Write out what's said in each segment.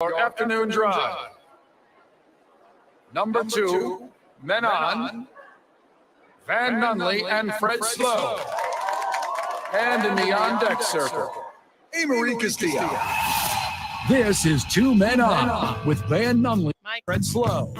Your afternoon drive. Number 2, men on, Van Nunley and Fred Slow. And in the on-deck circle, Amory Castillo. This is 2 Men On with Van Nunley and Fred Slow.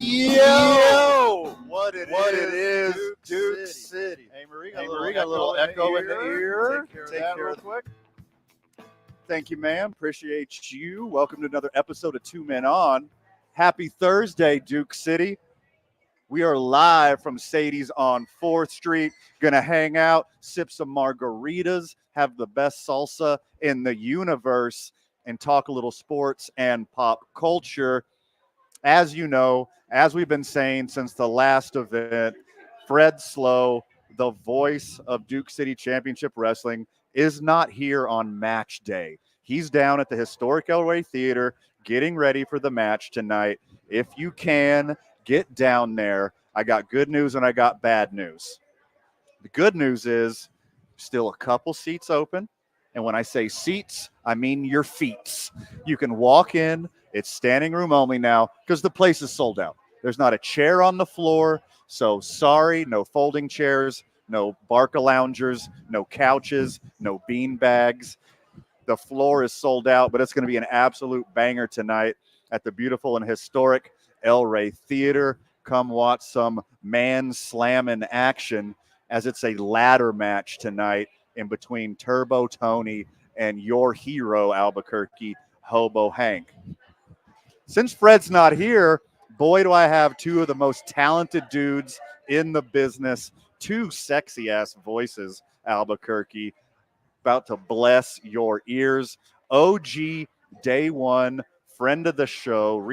Yo, what it is, Duke City. Hey, Marie, got a little echo in the ear. Take care of that real quick. Thank you, ma'am. Appreciate you. Welcome to another episode of 2 Men On. Happy Thursday, Duke City. We are live from Sadies on 4th Street. Gonna hang out, sip some margaritas, have the best salsa in the universe, and talk a little sports and pop culture. As you know, as we've been saying since the last event, Fred Slow, the voice of Duke City Championship Wrestling, is not here on match day. He's down at the historic Elway Theater getting ready for the match tonight. If you can, get down there. I got good news and I got bad news. The good news is still a couple seats open. And when I say seats, I mean your feet. You can walk in. It's standing room only now because the place is sold out. There's not a chair on the floor. So sorry, no folding chairs, no Barca loungers, no couches, no bean bags. The floor is sold out, but it's going to be an absolute banger tonight at the beautiful and historic Elway Theater. Come watch some man slamming action as it's a ladder match tonight in between Turbo Tony and your hero, Albuquerque, Hobo Hank. Since Fred's not here, boy, do I have two of the most talented dudes in the business, two sexy-ass voices, Albuquerque, about to bless your ears. OG, day one, friend of the show,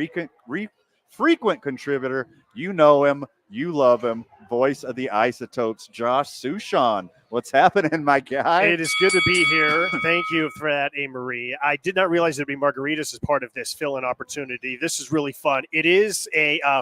frequent contributor. You know him, you love him, voice of the Isotopes, Josh Sushan. What's happening, my guy? It is good to be here. Thank you for that, Marie. I did not realize there'd be margaritas as part of this fill-in opportunity. This is really fun. It is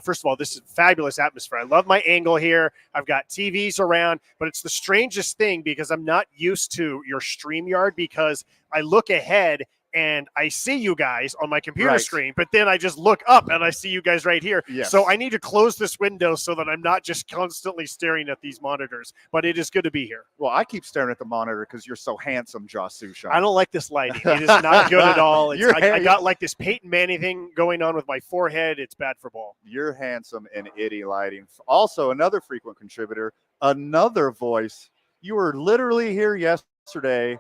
first of all, this is fabulous atmosphere. I love my angle here. I've got TVs around, but it's the strangest thing because I'm not used to your StreamYard because I look ahead and I see you guys on my computer screen, but then I just look up and I see you guys right here. Yes. So I need to close this window so that I'm not just constantly staring at these monitors, but it is good to be here. Well, I keep staring at the monitor because you're so handsome, Josh Sushan. I don't like this lighting. It is not good at all. I got like this Peyton Manning thing going on with my forehead. It's bad for ball. You're handsome and itty lighting. Also, another frequent contributor, another voice. You were literally here yesterday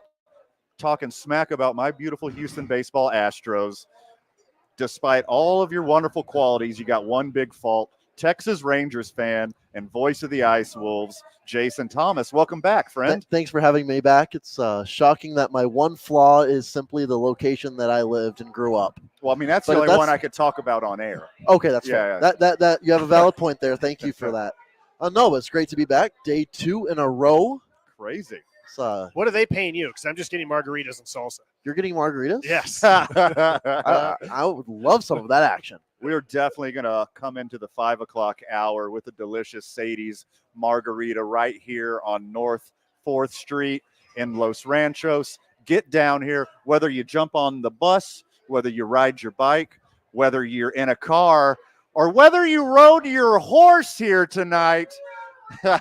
talking smack about my beautiful Houston baseball Astros. Despite all of your wonderful qualities, you got one big fault. Texas Rangers fan and voice of the Ice Wolves, Jason Thomas. Welcome back, friend. Thanks for having me back. It's shocking that my one flaw is simply the location that I lived and grew up. Well, I mean, that's the only one I could talk about on air. Okay, that's fair. Yeah. That you have a valid point there. Thank you for that. No, it's great to be back. Day 2 in a row. Crazy. What are they paying you? Because I'm just getting margaritas and salsa. You're getting margaritas? Yes. I would love some of that action. We are definitely going to come into the 5 o'clock hour with a delicious Sadies margarita right here on North 4th Street in Los Ranchos. Get down here, whether you jump on the bus, whether you ride your bike, whether you're in a car, or whether you rode your horse here tonight.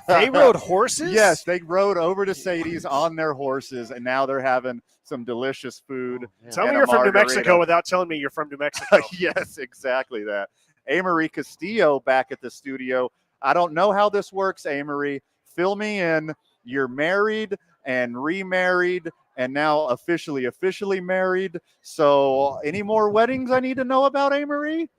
They rode horses? Yes, they rode over to Sadies on their horses, and now they're having some delicious food. Tell me you're from New Mexico without telling me you're from New Mexico. Yes, exactly that. Amory Castillo back at the studio. I don't know how this works, Amory. Fill me in. You're married and remarried and now officially married. So any more weddings I need to know about, Amory?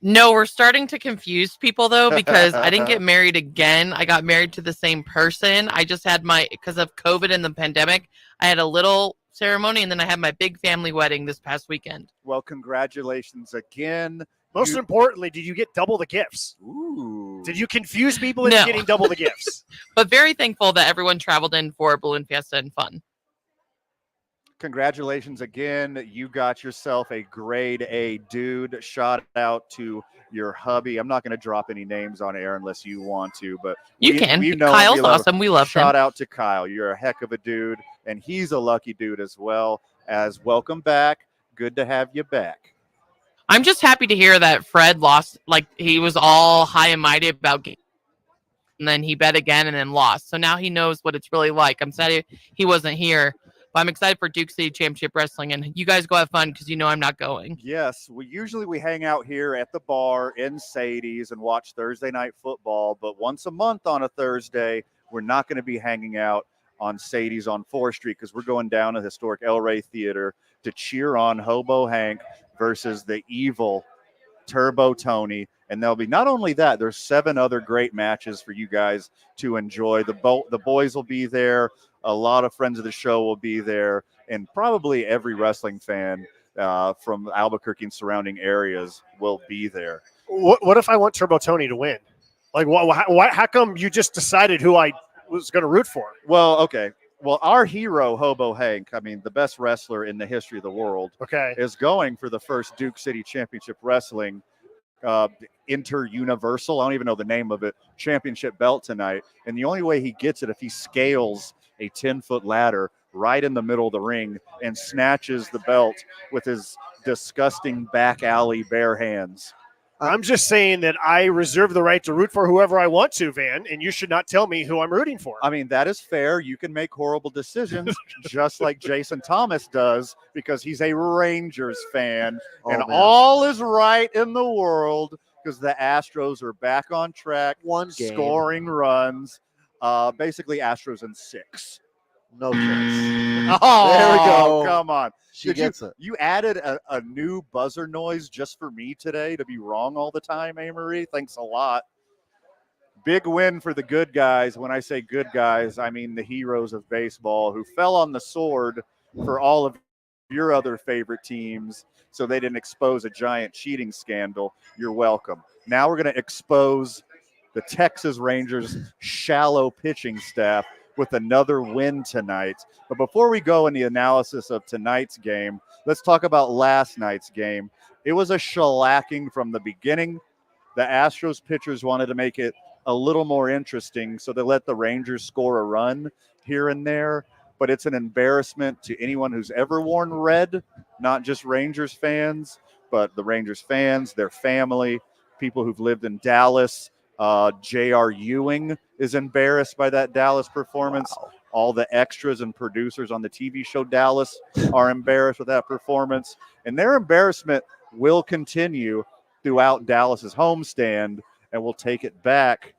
No, we're starting to confuse people, though, because I didn't get married again. I got married to the same person. I just had because of COVID and the pandemic, I had a little ceremony, and then I had my big family wedding this past weekend. Well, congratulations again. Most importantly, did you get double the gifts? Ooh. Did you confuse people into getting double the gifts? But very thankful that everyone traveled in for Balloon Fiesta and fun. Congratulations again. You got yourself a grade A dude. Shout out to your hubby. I'm not going to drop any names on air unless you want to, but You can. We know Kyle's we love him. awesome. We love him. Shout out to Kyle. You're a heck of a dude, and he's a lucky dude as well. As welcome back. Good to have you back. I'm just happy to hear that Fred lost. Like, he was all high and mighty about games, and then he bet again and then lost. So now he knows what it's really like. I'm sad he wasn't here, but I'm excited for Duke City Championship Wrestling, and you guys go have fun because you know I'm not going. Yes, we hang out here at the bar in Sadies and watch Thursday night football, but once a month on a Thursday, we're not going to be hanging out on Sadies on 4th Street because we're going down to the historic El Rey Theater to cheer on Hobo Hank versus the evil Turbo Tony. And there'll be not only that, there's 7 other great matches for you guys to enjoy. The boys will be there. A lot of friends of the show will be there. And probably every wrestling fan from Albuquerque and surrounding areas will be there. What if I want Turbo Tony to win? Like, how come you just decided who I was going to root for? Well, okay. Well, our hero, Hobo Hank, I mean, the best wrestler in the history of the world, is going for the first Duke City Championship Wrestling Inter-Universal, I don't even know the name of it, championship belt tonight. And the only way he gets it if he scales a 10-foot ladder right in the middle of the ring and snatches the belt with his disgusting back alley bare hands. I'm just saying that I reserve the right to root for whoever I want to, Van, and you should not tell me who I'm rooting for. I mean, that is fair. You can make horrible decisions just like Jason Thomas does because he's a Rangers fan. All is right in the world because the Astros are back on track. One game. Scoring runs. Basically, Astros in 6. No chance. Oh, there we go. Come on. She gets it. You added a new buzzer noise just for me today to be wrong all the time, Marie. Thanks a lot. Big win for the good guys. When I say good guys, I mean the heroes of baseball who fell on the sword for all of your other favorite teams so they didn't expose a giant cheating scandal. You're welcome. Now we're going to expose the Texas Rangers' shallow pitching staff with another win tonight. But before we go in the analysis of tonight's game, let's talk about last night's game. It was a shellacking from the beginning. The Astros pitchers wanted to make it a little more interesting, so they let the Rangers score a run here and there. But it's an embarrassment to anyone who's ever worn red, not just Rangers fans, but the Rangers fans, their family, people who've lived in Dallas. J.R. Ewing is embarrassed by that Dallas performance. Wow. All the extras and producers on the TV show Dallas are embarrassed with that performance. And their embarrassment will continue throughout Dallas's homestand, and we'll take it back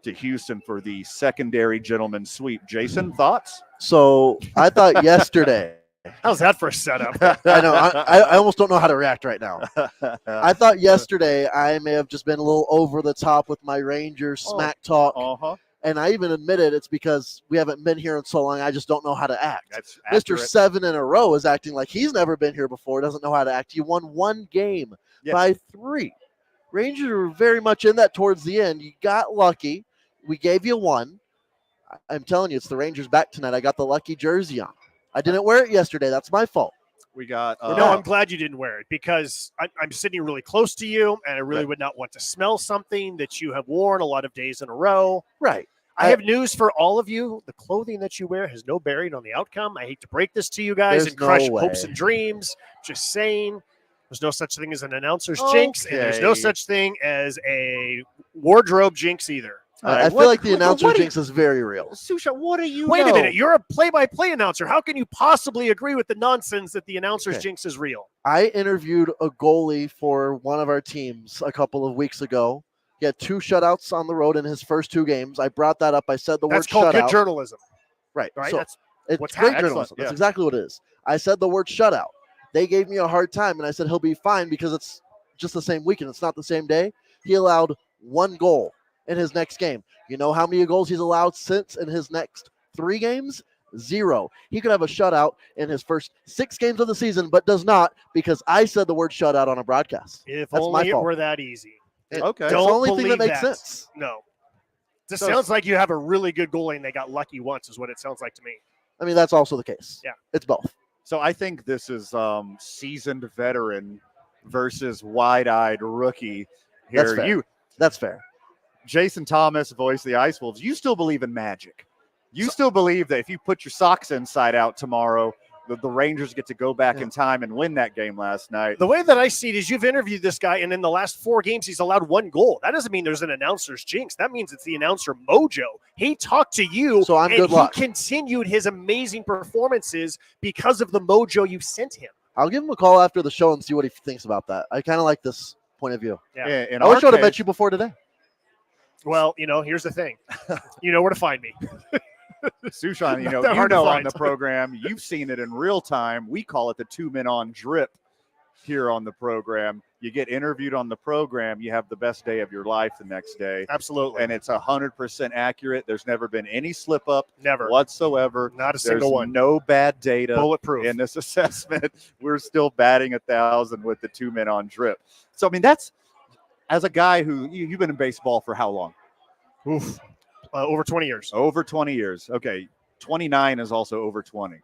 to Houston for the secondary gentleman sweep. Jason, thoughts? So I thought yesterday. How's that for a setup? I know. I almost don't know how to react right now. I thought yesterday I may have just been a little over the top with my Rangers smack talk. Uh-huh. And I even admitted it's because we haven't been here in so long. I just don't know how to act. That's Mr. accurate. 7 in a row is acting like he's never been here before, doesn't know how to act. You won 1 game by 3. Rangers were very much in that towards the end. You got lucky. We gave you 1. I'm telling you, it's the Rangers back tonight. I got the lucky jersey on. I didn't wear it yesterday. That's my fault. We got. No, I'm glad you didn't wear it because I'm sitting really close to you, and I really would not want to smell something that you have worn a lot of days in a row. Right. I have news for all of you. The clothing that you wear has no bearing on the outcome. I hate to break this to you guys and crush hopes and dreams. Just saying, there's no such thing as an announcer's jinx, and there's no such thing as a wardrobe jinx either. I feel like the announcer jinx is very real. Susha, what do you Wait a minute. You're a play-by-play announcer. How can you possibly agree with the nonsense that the announcer's jinx is real? I interviewed a goalie for one of our teams a couple of weeks ago. He had 2 shutouts on the road in his first 2 games. I brought that up. I said the word shutout. That's called good journalism. Right. Right. So That's it's great journalism. That's exactly what it is. I said the word shutout. They gave me a hard time, and I said he'll be fine because it's just the same weekend. It's not the same day. He allowed 1 goal in his next game. You know how many goals he's allowed since in his next 3 games? 0. He could have a shutout in his first 6 games of the season, but does not because I said the word shutout on a broadcast. If That's only my it fault. were that easy. Okay. It's the only thing that makes sense. No. This sounds like you have a really good goalie and they got lucky once is what it sounds like to me. I mean, that's also the case. Yeah. It's both. So I think this is seasoned veteran versus wide-eyed rookie here. That's fair. That's fair. Jason Thomas, voice of the Ice Wolves, you still believe in magic. You still believe that if you put your socks inside out tomorrow, the Rangers get to go back in time and win that game last night. The way that I see it is you've interviewed this guy, and in the last 4 games, he's allowed 1 goal. That doesn't mean there's an announcer's jinx. That means it's the announcer mojo. He talked to you, so I'm and good luck. He continued his amazing performances because of the mojo you sent him. I'll give him a call after the show and see what he thinks about that. I kind of like this point of view. Yeah. In I wish I would have case- met you before today. Well, here's the thing. You know where to find me. Sushan, Not that hard to on find. the program, you've seen it in real time. We call it the 2 men on drip here on the program. You get interviewed on the program, you have the best day of your life the next day. Absolutely. And it's 100% accurate. There's never been any slip up Never. whatsoever. Not a There's single one. no bad data Bulletproof. in this assessment. We're still batting 1,000 with the 2 men on drip. So, I mean, that's as a guy who you've been in baseball for how long? Oof. Over 20 years. Over 20 years. Okay. 29 is also over 20.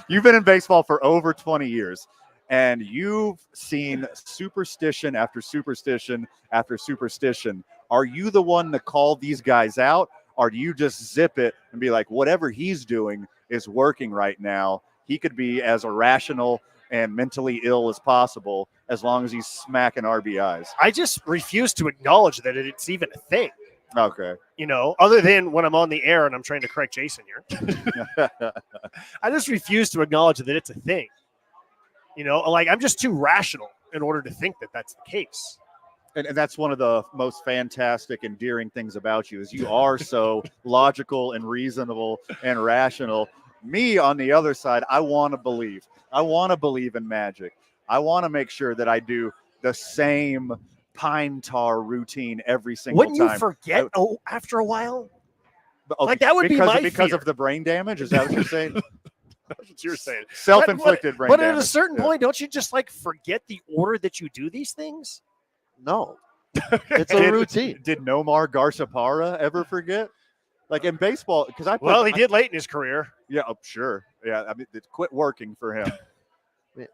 You've been in baseball for over 20 years, and you've seen superstition after superstition after superstition. Are you the one to call these guys out, or do you just zip it and be like, whatever he's doing is working right now? He could be as irrational and mentally ill as possible as long as he's smacking RBIs. I just refuse to acknowledge that it's even a thing. Okay. Other than when I'm on the air and I'm trying to correct Jason here. I just refuse to acknowledge that it's a thing. I'm just too rational in order to think that that's the case. And that's one of the most fantastic, endearing things about you is you are so logical and reasonable and rational. Me, on the other side, I want to believe. I want to believe in magic. I want to make sure that I do the same pine tar routine every single Wouldn't time. you forget after a while? That would be my because fear. of the brain damage? Is that what you're saying? That's what you're saying. Self-inflicted brain But damage. at a certain point, don't you just forget the order that you do these things? No. It's a routine. Did Nomar Garciaparra ever forget? Like in baseball, because He did late in his career. Yeah, sure. Yeah, I mean, it quit working for him.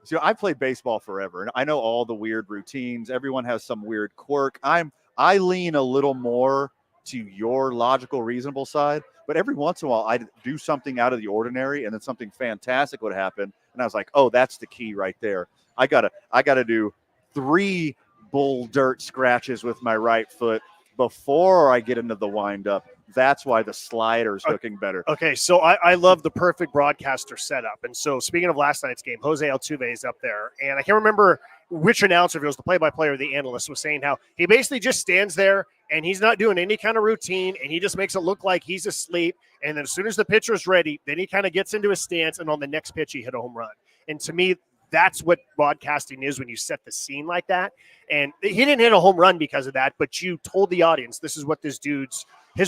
So I played baseball forever, and I know all the weird routines. Everyone has some weird quirk. I lean a little more to your logical, reasonable side, but every once in a while I'd do something out of the ordinary, and then something fantastic would happen, and I was like, "Oh, that's the key right there. I gotta do 3 bull dirt scratches with my right foot before I get into the windup." That's why the slider's looking better. Okay, so I love the perfect broadcaster setup. And so speaking of last night's game, Jose Altuve is up there. And I can't remember which announcer, if it was the play-by-play or the analyst, was saying how he basically just stands there and he's not doing any kind of routine, and he just makes it look like he's asleep. And then as soon as the pitcher's ready, then he kind of gets into his stance, and on the next pitch, he hit a home run. And to me, that's what broadcasting is when you set the scene like that. And he didn't hit a home run because of that, but you told the audience this is what his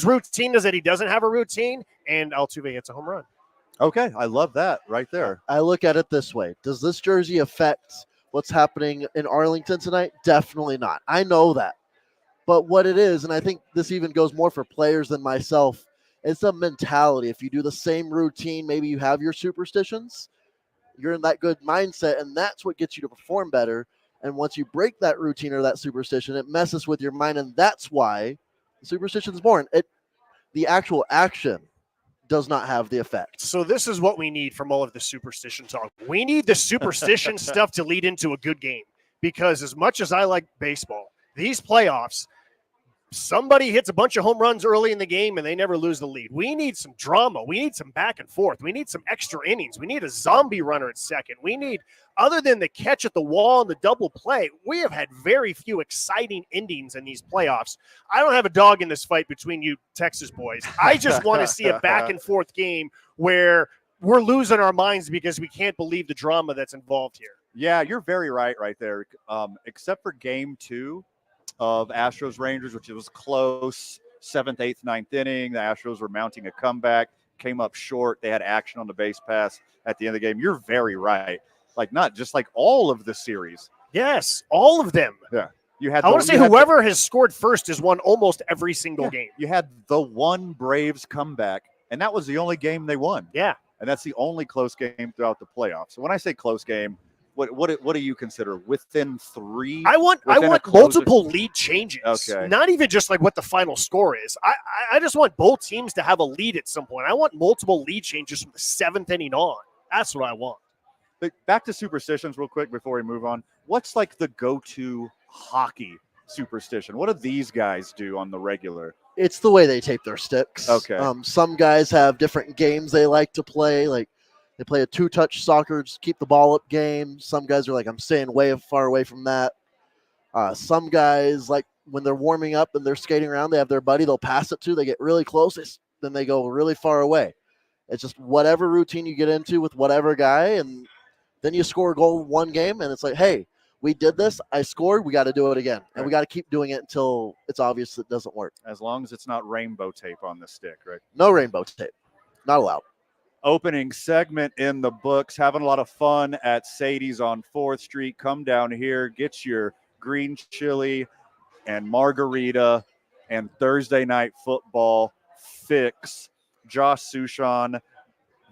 routine is, that he doesn't have a routine, and Altuve hits a home run. Okay, I love that right there. I look at it this way. Does this jersey affect what's happening in Arlington tonight? Definitely not. I know that. But what it is, and I think this even goes more for players than myself, it's a mentality. If you do the same routine, maybe you have your superstitions, you're in that good mindset, and that's what gets you to perform better. And once you break that routine or that superstition, it messes with your mind, and that's why superstition is born. The actual action does not have the effect. So this is what we need from all of the superstition talk. We need the superstition stuff to lead into a good game, because as much as I like baseball, these playoffs, somebody hits a bunch of home runs early in the game and they never lose the lead. We need some drama. We need some back and forth. We need some extra innings. We need a zombie runner at second. We need, other than the catch at the wall and the double play, we have had very few exciting endings in these playoffs. I don't have a dog in this fight between you Texas boys. I just want to see a back and forth game where we're losing our minds because we can't believe the drama that's involved here. Yeah, you're very right there. Except for game 2 of Astros Rangers, which it was close, 7th, 8th, 9th inning. The Astros were mounting a comeback, came up short. They had action on the base pass at the end of the game. You're very right. Not just all of the series. Yes, all of them. Yeah. I want to say whoever has scored first has won almost every single game. You had the one Braves comeback and that was the only game they won. Yeah. And that's the only close game throughout the playoffs. So when I say close game, what do you consider within 3? I want multiple lead changes. Okay. Not even just like what the final score is. I just want both teams to have a lead at some point. I want multiple lead changes from the 7th inning on. That's what I want. But back to superstitions real quick before we move on. What's like the go-to hockey superstition? What do these guys do on the regular? It's the way they tape their sticks. Okay. Some guys have different games they like to play. Like they play a 2-touch soccer, just keep the ball up game. Some guys are like, I'm staying way far away from that. Some guys, like when they're warming up and they're skating around, they have their buddy they'll pass it to. They get really close, then they go really far away. It's just whatever routine you get into with whatever guy, and then you score a goal one game, and it's like, hey, we did this. I scored. We got to do it again, and we got to keep doing it until it's obvious it doesn't work. As long as it's not rainbow tape on the stick, right? No rainbow tape. Not allowed. Opening segment in the books. Having a lot of fun at Sadies on 4th Street. Come down here, get your green chili and margarita and Thursday night football fix. Josh Sushan,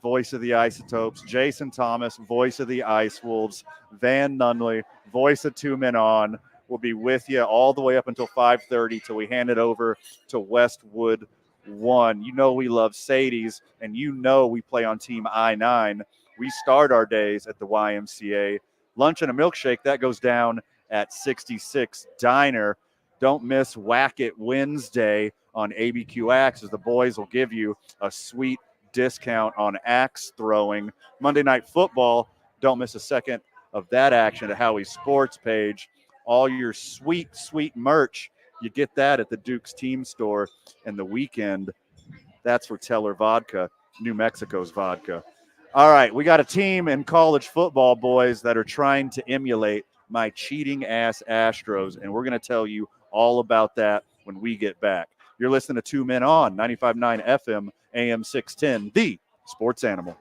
voice of the Isotopes. Jason Thomas, voice of the Ice Wolves. Van Nunley, voice of 2 Men On, will be with you all the way up until 5:30 till we hand it over to Westwood 1. You know we love Sadies, and you know we play on Team I-9. We start our days at the YMCA. Lunch and a milkshake, that goes down at 66 Diner. Don't miss Whack It Wednesday on ABQ Axe, as the boys will give you a sweet discount on axe throwing. Monday Night Football, don't miss a second of that action at Howie's Sports page. All your sweet, sweet merch, you get that at the Duke's Team Store. And the weekend, that's for Teller Vodka, New Mexico's vodka. All right, we got a team in college football, boys, that are trying to emulate my cheating-ass Astros, and we're going to tell you all about that when we get back. You're listening to 2 Men On, 95.9 FM, AM 610, the Sports Animal.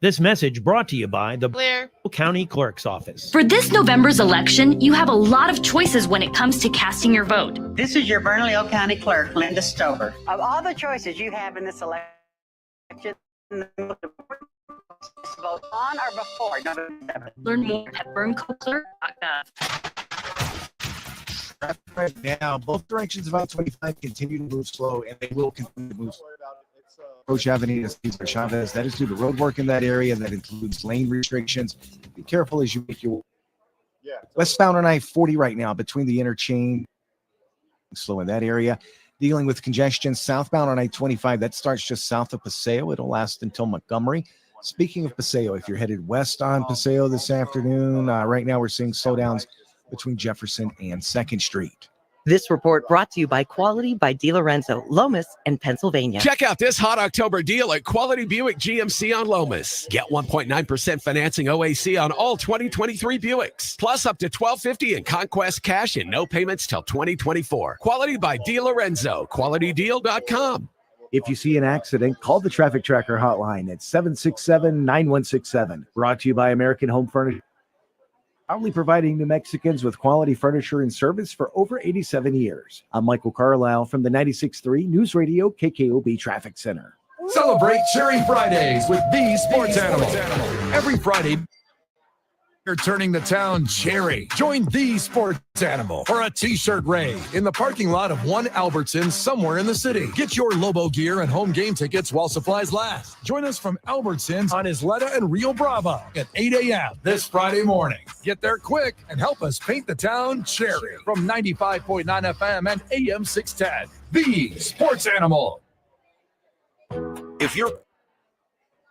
This message brought to you by the Blair County Clerk's Office. For this November's election, you have a lot of choices when it comes to casting your vote. This is your Bernalillo County Clerk, Linda Stover. Of all the choices you have in this election, vote on or before November 7th. Learn more at burncochler.gov. Right now, both directions of I-25 continue to move slow, and they will continue to move slow. Approach Avenida Cesar Chavez. That is due to road work in that area. That includes lane restrictions. Be careful as you make your westbound on I-40 right now between the interchange. Slow in that area. Dealing with congestion southbound on I-25. That starts just south of Paseo. It'll last until Montgomery. Speaking of Paseo, if you're headed west on Paseo this afternoon, right now we're seeing slowdowns between Jefferson and 2nd Street. This report brought to you by Quality by DiLorenzo, Lomas, and Pennsylvania. Check out this hot October deal at Quality Buick GMC on Lomas. Get 1.9% financing OAC on all 2023 Buicks, plus up to $1,250 in Conquest cash and no payments till 2024. Quality by DiLorenzo, QualityDeal.com. If you see an accident, call the Traffic Tracker hotline at 767-9167. Brought to you by American Home Furniture. Proudly providing New Mexicans with quality furniture and service for over 87 years. I'm Michael Carlisle from the 96.3 News Radio KKOB Traffic Center. Celebrate Cherry Fridays with the Sports Animal. Every Friday, you're turning the town cherry. Join the Sports Animal for a t-shirt raid in the parking lot of one Albertsons somewhere in the city. Get your Lobo gear and home game tickets while supplies last. Join us from Albertsons on Isleta and Rio Bravo at 8 a.m. this Friday morning. Get there quick and help us paint the town cherry from 95.9 FM and AM 610. The Sports Animal. If you're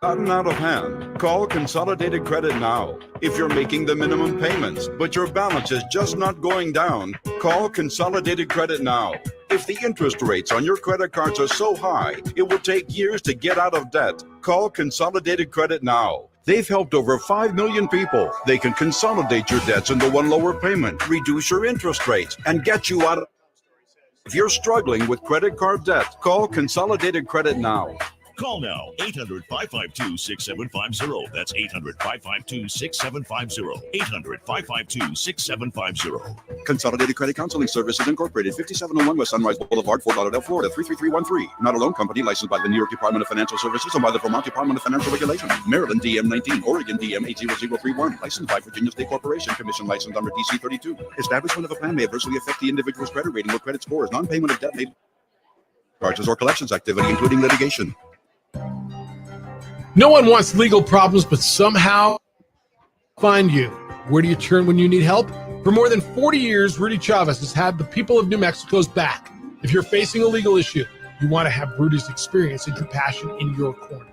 gotten out of hand, call Consolidated Credit now. If you're making the minimum payments, but your balance is just not going down, call Consolidated Credit now. If the interest rates on your credit cards are so high, it will take years to get out of debt. Call Consolidated Credit now. They've helped over 5 million people. They can consolidate your debts into one lower payment, reduce your interest rates, and get you out of. If you're struggling with credit card debt, call Consolidated Credit now. Call now, 800-552-6750. That's 800-552-6750. 800-552-6750. Consolidated Credit Counseling Services Incorporated, 5701 West Sunrise Boulevard, Fort Lauderdale, Florida, 33313. Not a loan company licensed by the New York Department of Financial Services and by the Vermont Department of Financial Regulation. Maryland DM 19, Oregon DM 80031. Licensed by Virginia State Corporation. Commission licensed under DC 32. Establishment of a plan may adversely affect the individual's credit rating or credit scores. Non-payment of debt may charges or collections activity, including litigation. No one wants legal problems, but somehow find you. Where do you turn when you need help? For more than 40 years, Rudy Chavez has had the people of New Mexico's back. If you're facing a legal issue, you want to have Rudy's experience and compassion in your corner.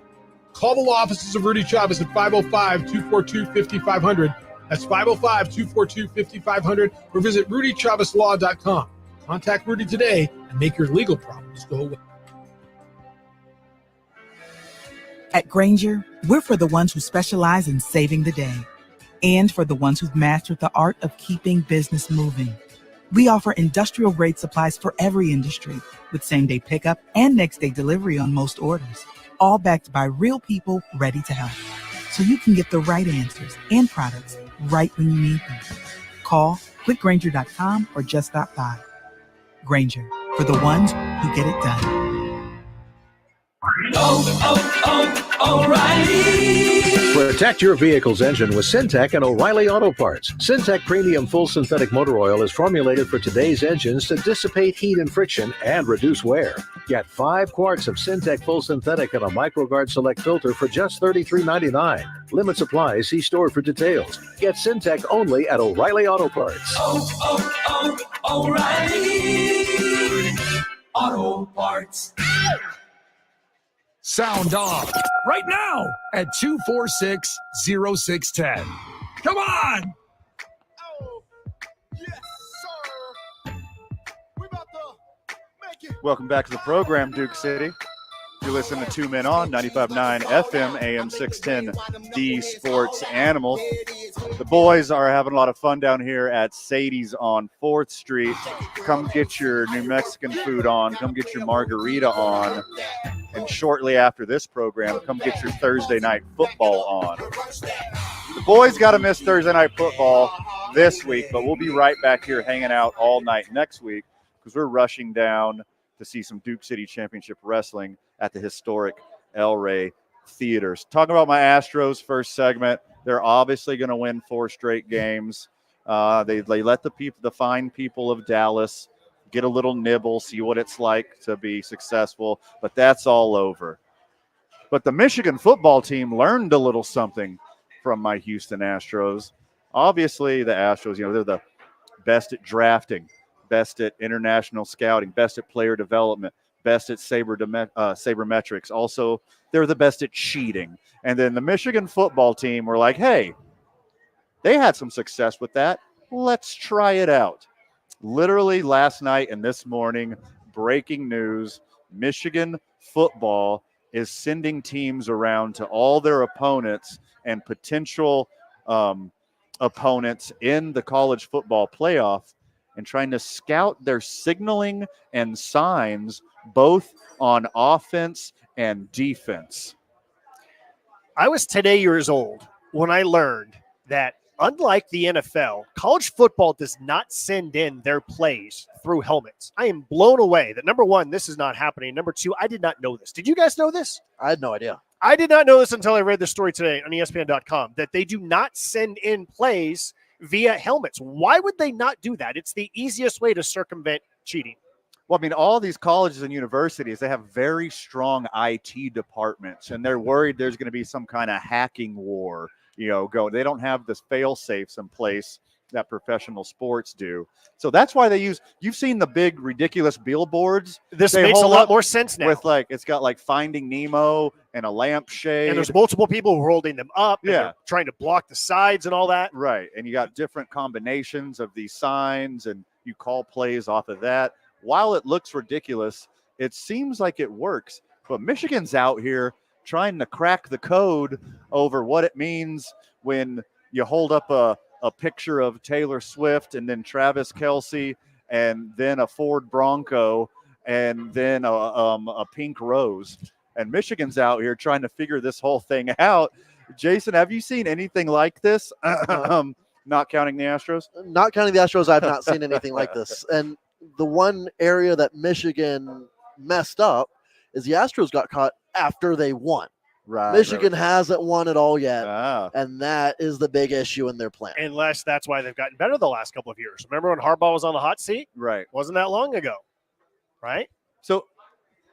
Call the law offices of Rudy Chavez at 505-242-5500. That's 505-242-5500, or visit rudychavezlaw.com. Contact Rudy today and make your legal problems go away. At Granger, we're for the ones who specialize in saving the day and for the ones who've mastered the art of keeping business moving. We offer industrial-grade supplies for every industry with same-day pickup and next-day delivery on most orders, all backed by real people ready to help. So you can get the right answers and products right when you need them. Call quickgranger.com or just stop by. Granger, for the ones who get it done. O'Reilly. Protect your vehicle's engine with Syntec and O'Reilly Auto Parts. Syntec Premium Full Synthetic Motor Oil is formulated for today's engines to dissipate heat and friction and reduce wear. Get 5 quarts of Syntec Full Synthetic and a MicroGuard Select filter for just $33.99. Limit supply. See store for details. Get Syntec only at O'Reilly Auto Parts. O'Reilly Auto Parts. Sound off right now at 246-0610. Come on! Welcome back to the program, Duke City. You listen to 2 Men On, 95.9 FM, AM 610, The Sports Animal. The boys are having a lot of fun down here at Sadies on 4th Street. Come get your New Mexican food on. Come get your margarita on. And shortly after this program, come get your Thursday night football on. The boys got to miss Thursday night football this week, but we'll be right back here hanging out all night next week because we're rushing down to see some Duke City Championship Wrestling at the historic El Rey Theaters. Talking about my Astros first segment, they're obviously going to win 4 straight games. They let the fine people of Dallas get a little nibble, see what it's like to be successful, but that's all over. But the Michigan football team learned a little something from my Houston Astros. Obviously, the Astros, they're the best at drafting, best at international scouting, best at player development, best at sabermetrics. Also, they're the best at cheating. And then the Michigan football team were like, hey, they had some success with that. Let's try it out. Literally last night and this morning, breaking news, Michigan football is sending teams around to all their opponents and potential opponents in the college football playoff and trying to scout their signaling and signs both on offense and defense. I was 10 years old when I learned that unlike the NFL, college football does not send in their plays through helmets. I am blown away that, number one, this is not happening. Number two, I did not know this. Did you guys know this? I had no idea. I did not know this until I read the story today on ESPN.com, that they do not send in plays via helmets. Why would they not do that? It's the easiest way to circumvent cheating. Well, I mean, all these colleges and universities, they have very strong IT departments, and they're worried there's going to be some kind of hacking war, going. They don't have this fail-safes in place that professional sports do. So that's why you've seen the big, ridiculous billboards. This makes a lot more sense now. With it's got Finding Nemo and a lampshade. And there's multiple people who are holding them up. Yeah. And they're trying to block the sides and all that. Right. And you got different combinations of these signs, and you call plays off of that. While it looks ridiculous, it seems like it works. But Michigan's out here trying to crack the code over what it means when you hold up a picture of Taylor Swift and then Travis Kelce and then a Ford Bronco and then a pink rose. and Michigan's out here trying to figure this whole thing out. Jason, have you seen anything like this? Not counting the Astros? Not counting the Astros, I've not seen anything like this. And the one area that Michigan messed up is the Astros got caught after they won. Right. Michigan hasn't won it all yet, and that is the big issue in their plan. Unless that's why they've gotten better the last couple of years. Remember when Harbaugh was on the hot seat? Right. Wasn't that long ago, right? So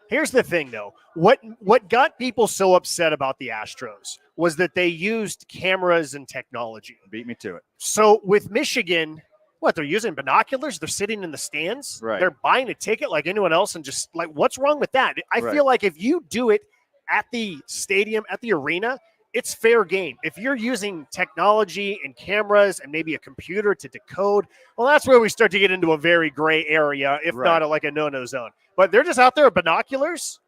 here's the thing, though. What got people so upset about the Astros was that they used cameras and technology. Beat me to it. So with Michigan, what, they're using binoculars? They're sitting in the stands? Right. They're buying a ticket like anyone else and just like, what's wrong with that? I feel like if you do it at the stadium, at the arena, it's fair game. If you're using technology and cameras and maybe a computer to decode, well, that's where we start to get into a very gray area, if not like a no-no zone. But they're just out there with binoculars.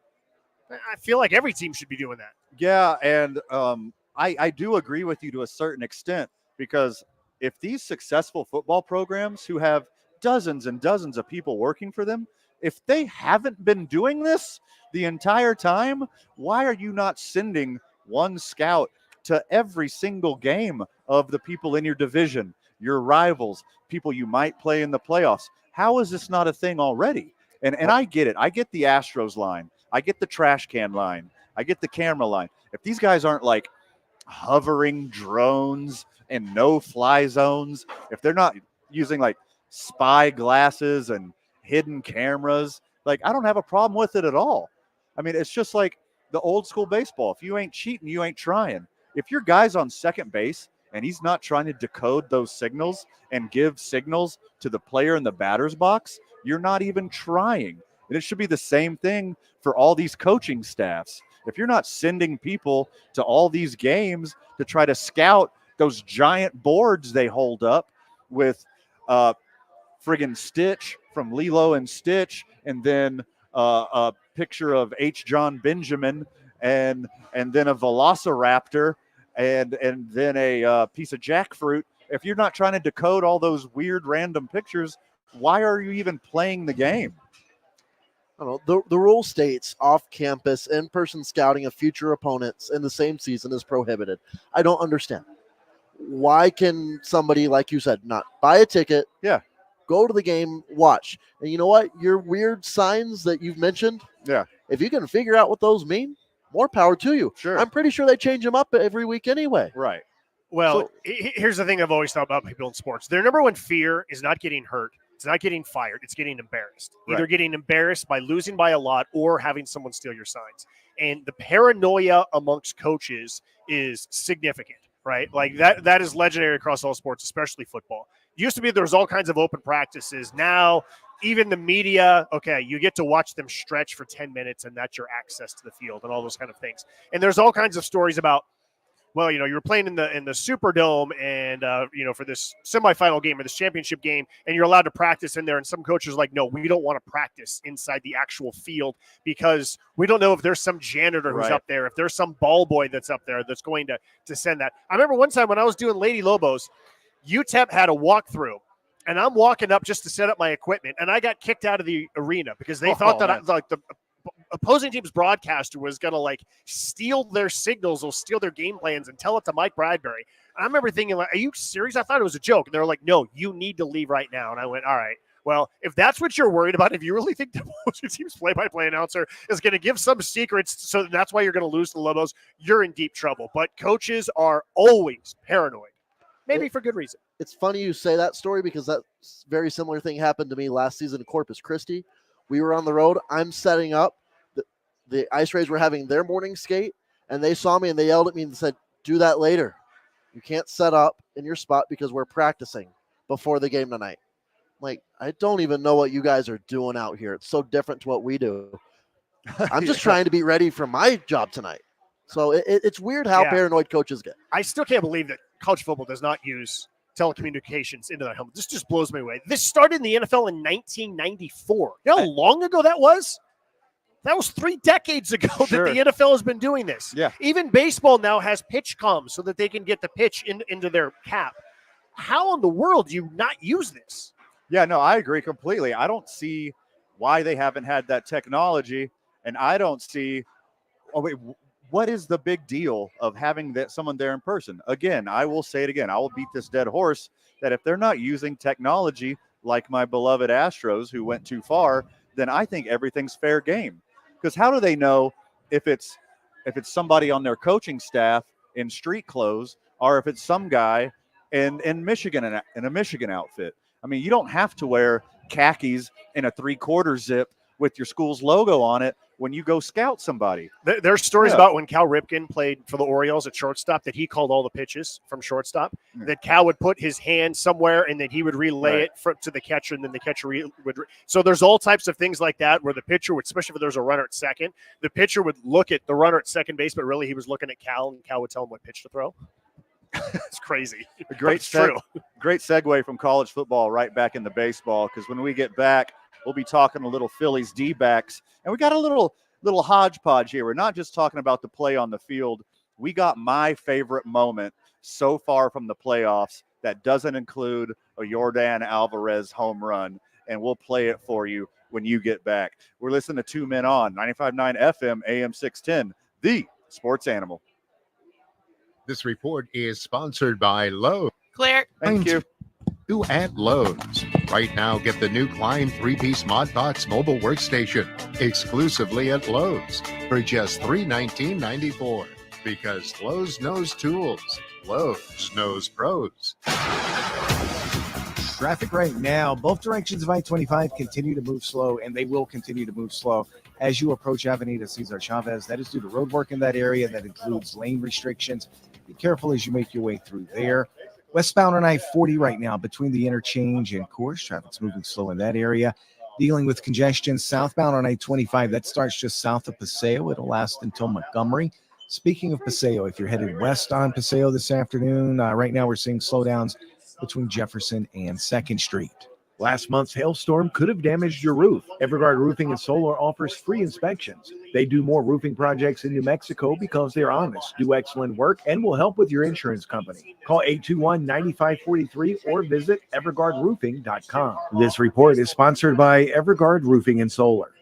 I feel like every team should be doing that. Yeah, and I do agree with you to a certain extent, because if these successful football programs who have dozens and dozens of people working for them, if they haven't been doing this the entire time, why are you not sending one scout to every single game of the people in your division, your rivals, people you might play in the playoffs? How is this not a thing already? And I get it. I get the Astros line. I get the trash can line. I get the camera line. If these guys aren't like hovering drones and no-fly zones, if they're not using like spy glasses and hidden cameras, like, I don't have a problem with it at all. I mean, it's just like the old school baseball. If you ain't cheating, you ain't trying. If your guy's on second base and he's not trying to decode those signals and give signals to the player in the batter's box, you're not even trying. And it should be the same thing for all these coaching staffs. If you're not sending people to all these games to try to scout those giant boards they hold up with friggin' Stitch from Lilo and Stitch, and then a picture of H. John Benjamin, and then a velociraptor, and then a piece of jackfruit. If you're not trying to decode all those weird random pictures, why are you even playing the game? I don't know. The rule states off-campus, in-person scouting of future opponents in the same season is prohibited. I don't understand. Why can somebody, like you said, not buy a ticket? Yeah. Go to the game, watch. And you know what? Your weird signs that you've mentioned, if you can figure out what those mean, more power to you. Sure. I'm pretty sure they change them up every week anyway. Right. Well, here's the thing I've always thought about people in sports. Their number one fear is not getting hurt. It's not getting fired. It's getting embarrassed. Either getting embarrassed by losing by a lot or having someone steal your signs. And the paranoia amongst coaches is significant, right? Like that is legendary across all sports, especially football. Used to be there was all kinds of open practices. Now, even the media, okay, you get to watch them stretch for 10 minutes, and that's your access to the field and all those kind of things. And there's all kinds of stories about, well, you were playing in the Superdome and, for this semifinal game or this championship game, and you're allowed to practice in there. And some coaches are like, no, we don't want to practice inside the actual field because we don't know if there's some janitor who's up there, if there's some ball boy that's up there that's going to send that. I remember one time when I was doing Lady Lobos, UTEP had a walkthrough, and I'm walking up just to set up my equipment, and I got kicked out of the arena because they thought that the opposing team's broadcaster was going to steal their signals or steal their game plans and tell it to Mike Bradbury. And I remember thinking, are you serious? I thought it was a joke. And they were like, no, you need to leave right now. And I went, all right. Well, if that's what you're worried about, if you really think the opposing team's play-by-play announcer is going to give some secrets so that's why you're going to lose to the Lobos, you're in deep trouble. But coaches are always paranoid. Maybe for good reason. It's funny you say that story because that very similar thing happened to me last season in Corpus Christi. We were on the road. I'm setting up. The Ice Rays were having their morning skate, and they saw me and they yelled at me and said, do that later. You can't set up in your spot because we're practicing before the game tonight. Like, I don't even know what you guys are doing out here. It's so different to what we do. I'm just trying to be ready for my job tonight. So it's weird how paranoid coaches get. I still can't believe that college football does not use telecommunications into that helmet. This just blows me away. This started in the NFL in 1994. You know how long ago that was? That was 3 decades ago that the NFL has been doing this. Yeah. Even baseball now has pitch comms so that they can get the pitch into their cap. How in the world do you not use this? Yeah, no, I agree completely. I don't see why they haven't had that technology, and I don't see what is the big deal of having someone there in person? Again, I will say it again. I will beat this dead horse that if they're not using technology like my beloved Astros who went too far, then I think everything's fair game. Because how do they know if it's somebody on their coaching staff in street clothes or if it's some guy in Michigan in a Michigan outfit? I mean, you don't have to wear khakis in a 3/4 zip with your school's logo on it when you go scout somebody. There's stories about when Cal Ripken played for the Orioles at shortstop that he called all the pitches from shortstop, that Cal would put his hand somewhere and then he would relay it to the catcher, and then the catcher would. So there's all types of things like that where the pitcher would, especially if there's a runner at second, the pitcher would look at the runner at second base, but really he was looking at Cal, and Cal would tell him what pitch to throw. It's crazy. Great segue from college football right back into baseball, because when we get back, we'll be talking a little Phillies D-backs, and we got a little hodgepodge here. We're not just talking about the play on the field. We got my favorite moment so far from the playoffs that doesn't include a Yordan Alvarez home run, and we'll play it for you when you get back. We're listening to Two Men On, 95.9 FM, AM 610, the sports animal. This report is sponsored by Lowe's. Claire. Thank you. At Lowe's. Right now, get the new Klein 3-piece Mod Box mobile workstation exclusively at Lowe's for just $319.94. Because Lowe's knows tools. Lowe's knows pros. Traffic right now, both directions of I-25 continue to move slow, and they will continue to move slow as you approach Avenida Cesar Chavez. That is due to road work in that area. That includes lane restrictions. Be careful as you make your way through there. Westbound on I-40 right now between the interchange and Coors. Traffic's moving slow in that area. Dealing with congestion southbound on I-25. That starts just south of Paseo. It'll last until Montgomery. Speaking of Paseo, if you're headed west on Paseo this afternoon, right now we're seeing slowdowns between Jefferson and 2nd Street. Last month's hailstorm could have damaged your roof. Everguard Roofing and Solar offers free inspections. They do more roofing projects in New Mexico because they're honest, do excellent work, and will help with your insurance company. Call 821-9543 or visit everguardroofing.com. This report is sponsored by Everguard Roofing and Solar.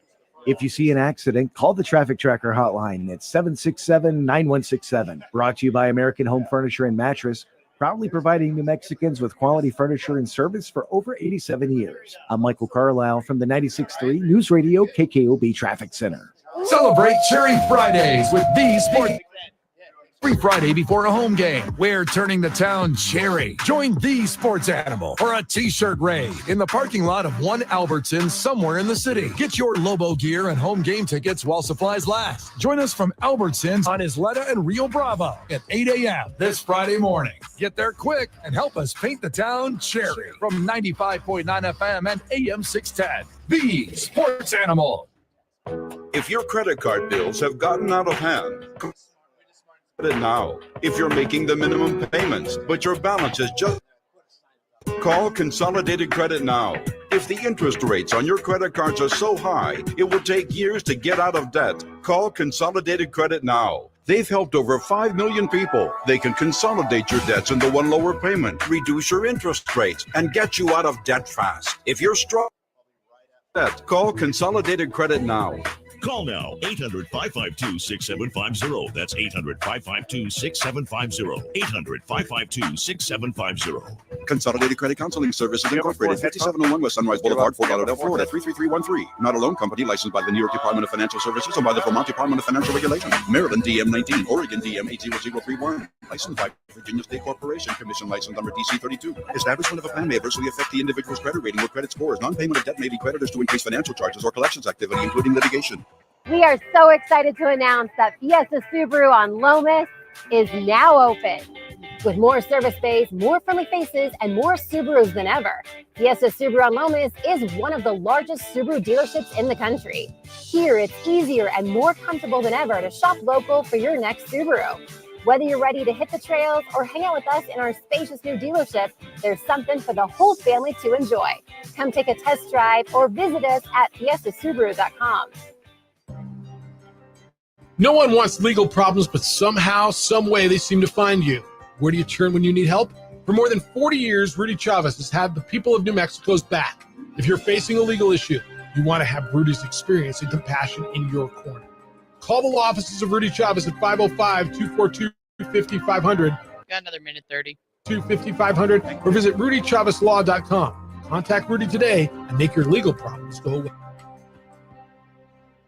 If you see an accident, call the Traffic Tracker hotline at 767-9167. Brought to you by American Home Furniture and Mattress, proudly providing New Mexicans with quality furniture and service for over 87 years. I'm Michael Carlisle from the 96.3 News Radio KKOB Traffic Center. Celebrate Cherry Fridays with the Sports. Every Friday before a home game, we're turning the town cherry. Join the sports animal for a t-shirt raid in the parking lot of one Albertsons somewhere in the city. Get your Lobo gear and home game tickets while supplies last. Join us from Albertsons on Isleta and Rio Bravo at 8 a.m. this Friday morning. Get there quick and help us paint the town cherry from 95.9 FM and AM 610. The sports animal. If your credit card bills have gotten out of hand, it now. If you're making the minimum payments, but your balance is just... Call Consolidated Credit now. If the interest rates on your credit cards are so high, it will take years to get out of debt. Call Consolidated Credit now. They've helped over 5 million people. They can consolidate your debts into one lower payment, reduce your interest rates, and get you out of debt fast. If you're struggling with debt, call Consolidated Credit now. Call now, 800-552-6750. That's 800-552-6750. 800-552-6750. Consolidated Credit Counseling Services Incorporated, 5701 West Sunrise Boulevard, Fort Lauderdale, Florida, 33313. Not a loan company licensed by the New York Department of Financial Services and by the Vermont Department of Financial Regulation. Maryland DM 19, Oregon DM 80031. Licensed by Virginia State Corporation, Commission license number DC 32. Establishment of a plan may adversely affect the individual's credit rating or credit scores. Non-payment of debt may lead creditors to increase financial charges or collections activity, including litigation. We are so excited to announce that Fiesta Subaru on Lomas is now open. With more service bays, more friendly faces, and more Subarus than ever, Fiesta Subaru on Lomas is one of the largest Subaru dealerships in the country. Here, it's easier and more comfortable than ever to shop local for your next Subaru. Whether you're ready to hit the trails or hang out with us in our spacious new dealership, there's something for the whole family to enjoy. Come take a test drive or visit us at fiestasubaru.com. No one wants legal problems, but somehow, some way, they seem to find you. Where do you turn when you need help? For more than 40 years, Rudy Chavez has had the people of New Mexico's back. If you're facing a legal issue, you want to have Rudy's experience and compassion in your corner. Call the law offices of Rudy Chavez at 505-242-5500. Got another minute 30. 5500 or visit rudychavezlaw.com. Contact Rudy today and make your legal problems go away.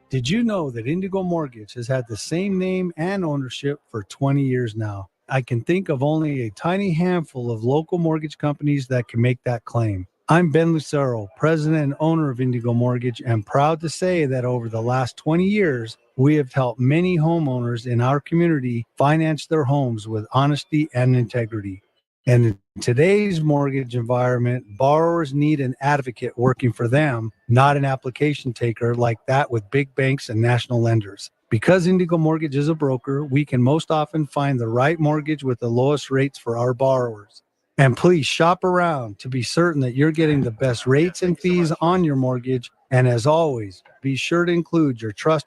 Did you know that Indigo Mortgage has had the same name and ownership for 20 years now? I can think of only a tiny handful of local mortgage companies that can make that claim. I'm Ben Lucero, president and owner of Indigo Mortgage, and proud to say that over the last 20 years, we have helped many homeowners in our community finance their homes with honesty and integrity. And in today's mortgage environment, borrowers need an advocate working for them, not an application taker like that with big banks and national lenders. Because Indigo Mortgage is a broker, we can most often find the right mortgage with the lowest rates for our borrowers. And please shop around to be certain that you're getting the best rates and fees on your mortgage. And as always, be sure to include your trust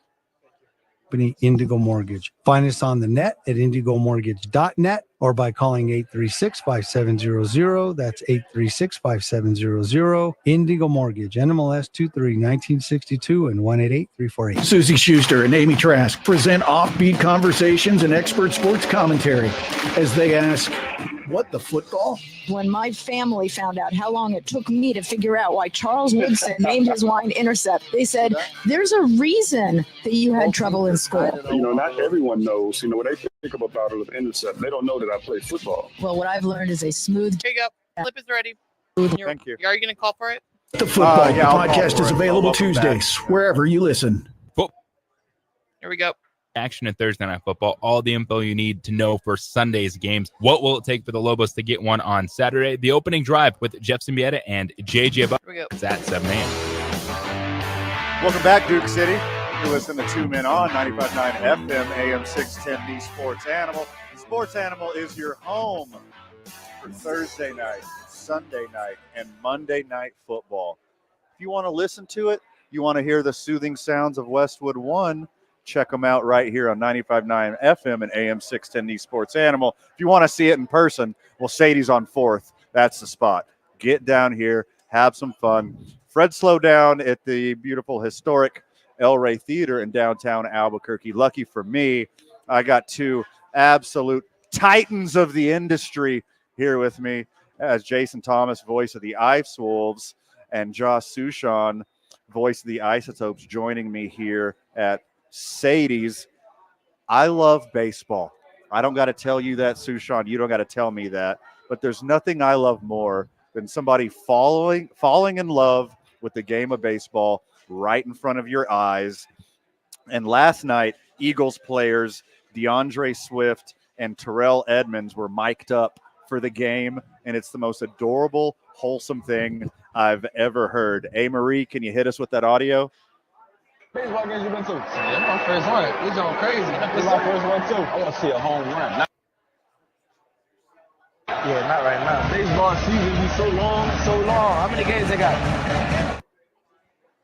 company, Indigo Mortgage. Find us on the net at indigomortgage.net or by calling 836-5700. That's 836-5700. Indigo Mortgage, NMLS 23-1962 and 188-348. Susie Schuster and Amy Trask present offbeat conversations and expert sports commentary as they ask, what the football? When my family found out how long it took me to figure out why Charles Woodson named his wine Intercept, they said, there's a reason that you had trouble in school. You know, not everyone knows, when they think of a bottle of Intercept, they don't know that I play football. Well, what I've learned is a smooth... Here you go. Flip is ready. Thank you. Are you going to call for it? The football podcast is available Tuesdays, wherever you listen. Here we go. Action in Thursday Night Football. All the info you need to know for Sunday's games. What will it take for the Lobos to get one on Saturday? The opening drive with Jeff Symbieta and JJ Buck. Here we go. It's at 7 a.m. Welcome back, Duke City. You're listening to 2 Men On 95.9 FM, AM 610, the Sports Animal. Sports Animal is your home for Thursday night, Sunday night, and Monday night football. If you want to listen to it, you want to hear the soothing sounds of Westwood One, check them out right here on 95.9 FM and AM 610, the Sports Animal. If you want to see it in person, well, Sadies on 4th. That's the spot. Get down here, have some fun. Fred Slowdown at the beautiful historic El Rey Theater in downtown Albuquerque. Lucky for me, I got two absolute titans of the industry here with me, as Jason Thomas, voice of the Ice Wolves, and Josh Sushan, voice of the Isotopes, joining me here at Sadies. I love baseball. I don't got to tell you that, Sushan. You don't got to tell me that. But there's nothing I love more than somebody falling in love with the game of baseball right in front of your eyes. And last night, Eagles players DeAndre Swift and Terrell Edmonds were mic'd up for the game, and it's the most adorable, wholesome thing I've ever heard. A. Marie, can you hit us with that audio? Baseball games you been to? Yeah, my first one. It's going crazy. This is my first one too. I want to see a home run. Yeah, not right now. Baseball season be so long, so long. How many games they got?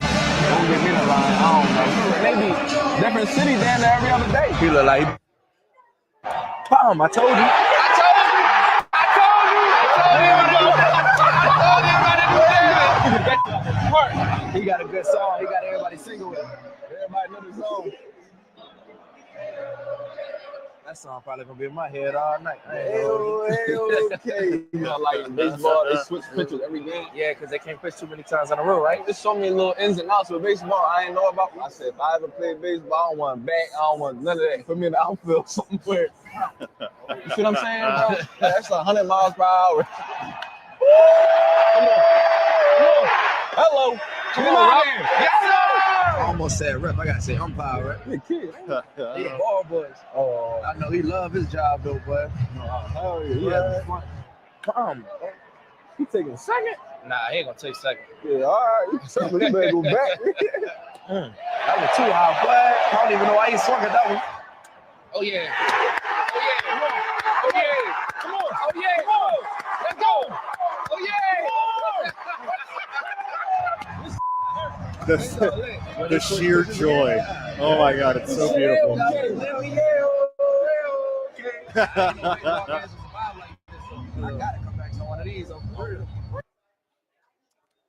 Don't get me the line. I don't know. Maybe different cities down there every other day. He look like. Tom, I told you. He got a good song. He got everybody singing with him. Everybody know the song. That song probably gonna be in my head all night. Okay. You know, like in baseball, they switch pitchers every game. Yeah, because they can't pitch too many times in a row, right? There's so many little ins and outs with baseball I ain't know about. I said, if I ever play baseball, I don't want back. I don't want none of that. Put me in the outfield somewhere. You see what I'm saying, bro? That's 100 miles per hour. Come on. Hello. Come on, yes, sir. I almost said rep. I gotta say umpire, right? You're a kid. He the ball boys. Oh, I know he love his job though, bud. Hell yeah. Come. He taking second? Nah, he ain't gonna take second. Yeah, all right. He better go back. That was too high, boy. I don't even know why he swung at that one. Oh yeah. Oh yeah. Come on. Oh yeah. Come on. Oh yeah. Come on. Let's go. Oh yeah. The sheer joy. Oh my God, it's so beautiful.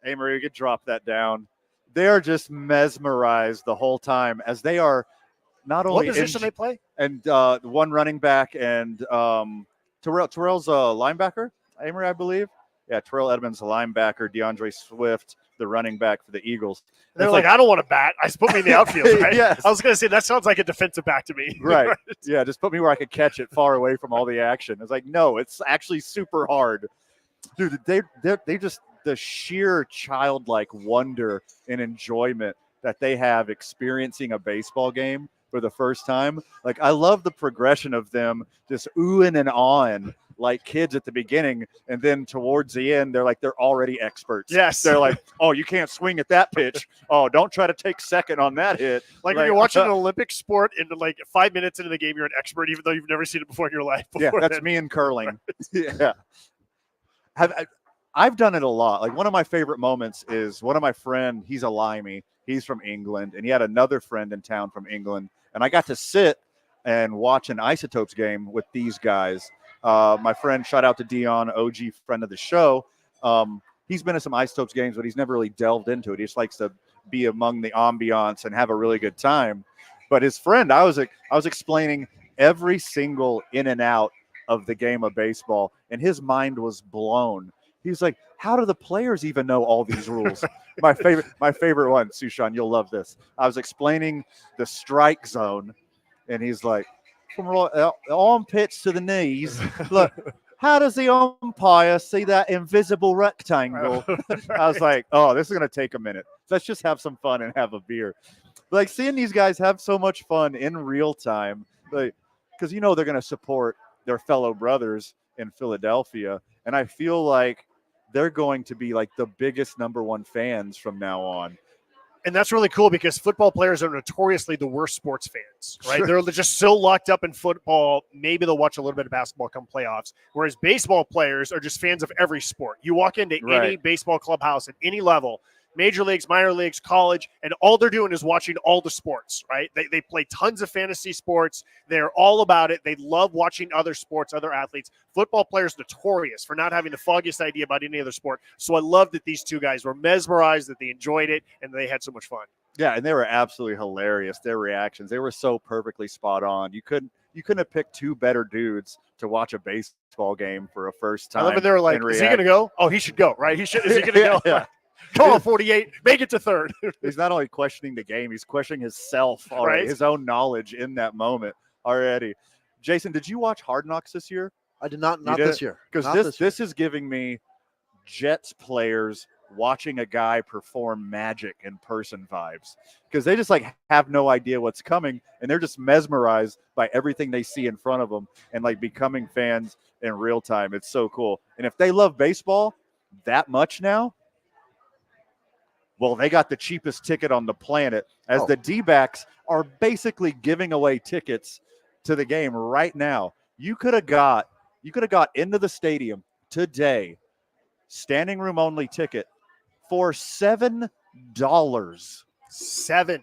Hey, Marie, you could drop that down. They are just mesmerized the whole time as they are not What only position they play? and one running back and Terrell's a linebacker, Amory, I believe. Yeah, Terrell Edmonds, a linebacker, DeAndre Swift, the running back for the Eagles. They're like, I don't want to bat. Put me in the outfield, right? Yes. I was going to say, that sounds like a defensive back to me. Right. Yeah, just put me where I could catch it far away from all the action. It's like, no, it's actually super hard. Dude, they just, the sheer childlike wonder and enjoyment that they have experiencing a baseball game for the first time. Like, I love the progression of them just oohing and awing like kids at the beginning, and then towards the end, they're already experts. Yes. They're like, oh, you can't swing at that pitch. Oh, don't try to take second on that hit. Like when you're watching an Olympic sport and like 5 minutes into the game, you're an expert, even though you've never seen it before in your life. Yeah, that's me in curling. Yeah. I've done it a lot. Like, one of my favorite moments is one of my friend, he's a Limey. He's from England, and he had another friend in town from England. And I got to sit and watch an Isotopes game with these guys. My friend, shout out to Dion, OG friend of the show. He's been to some Isotopes games, but he's never really delved into it. He just likes to be among the ambiance and have a really good time. But his friend, I was explaining every single in and out of the game of baseball, and his mind was blown. He's like, how do the players even know all these rules? my favorite one, Sushan, you'll love this. I was explaining the strike zone, and he's like, from armpits to the knees. Look, how does the umpire see that invisible rectangle? I was like, oh, this is going to take a minute. Let's just have some fun and have a beer. Like, seeing these guys have so much fun in real time, like, because they're going to support their fellow brothers in Philadelphia. And I feel like they're going to be like the biggest number one fans from now on. And that's really cool because football players are notoriously the worst sports fans, right? Sure. They're just so locked up in football. Maybe they'll watch a little bit of basketball come playoffs. Whereas baseball players are just fans of every sport. You walk into any baseball clubhouse at any level, major leagues, minor leagues, college, and all they're doing is watching all the sports, right? They play tons of fantasy sports. They're all about it. They love watching other sports, other athletes. Football players notorious for not having the foggiest idea about any other sport. So I love that these two guys were mesmerized, that they enjoyed it, and they had so much fun. Yeah, and they were absolutely hilarious. Their reactions, they were so perfectly spot on. You couldn't have picked two better dudes to watch a baseball game for a first time. I love it. They were like, is he going to go? Oh, he should go, right? Is he going to go? Yeah. Come on, 48, make it to third. He's not only questioning the game, he's questioning himself already, Right. his own knowledge in that moment already. Jason, did you watch Hard Knocks this year? I did not. Not this year. Because Not this year. this is giving me Jets players watching a guy perform magic in person vibes, because they just like have no idea what's coming, and they're just mesmerized by everything they see in front of them and like becoming fans in real time. It's so cool. And if they love baseball that much now, well, they got the cheapest ticket on the planet, as the D-backs are basically giving away tickets to the game right now. You could have got into the stadium today, standing room only ticket for $7. $7,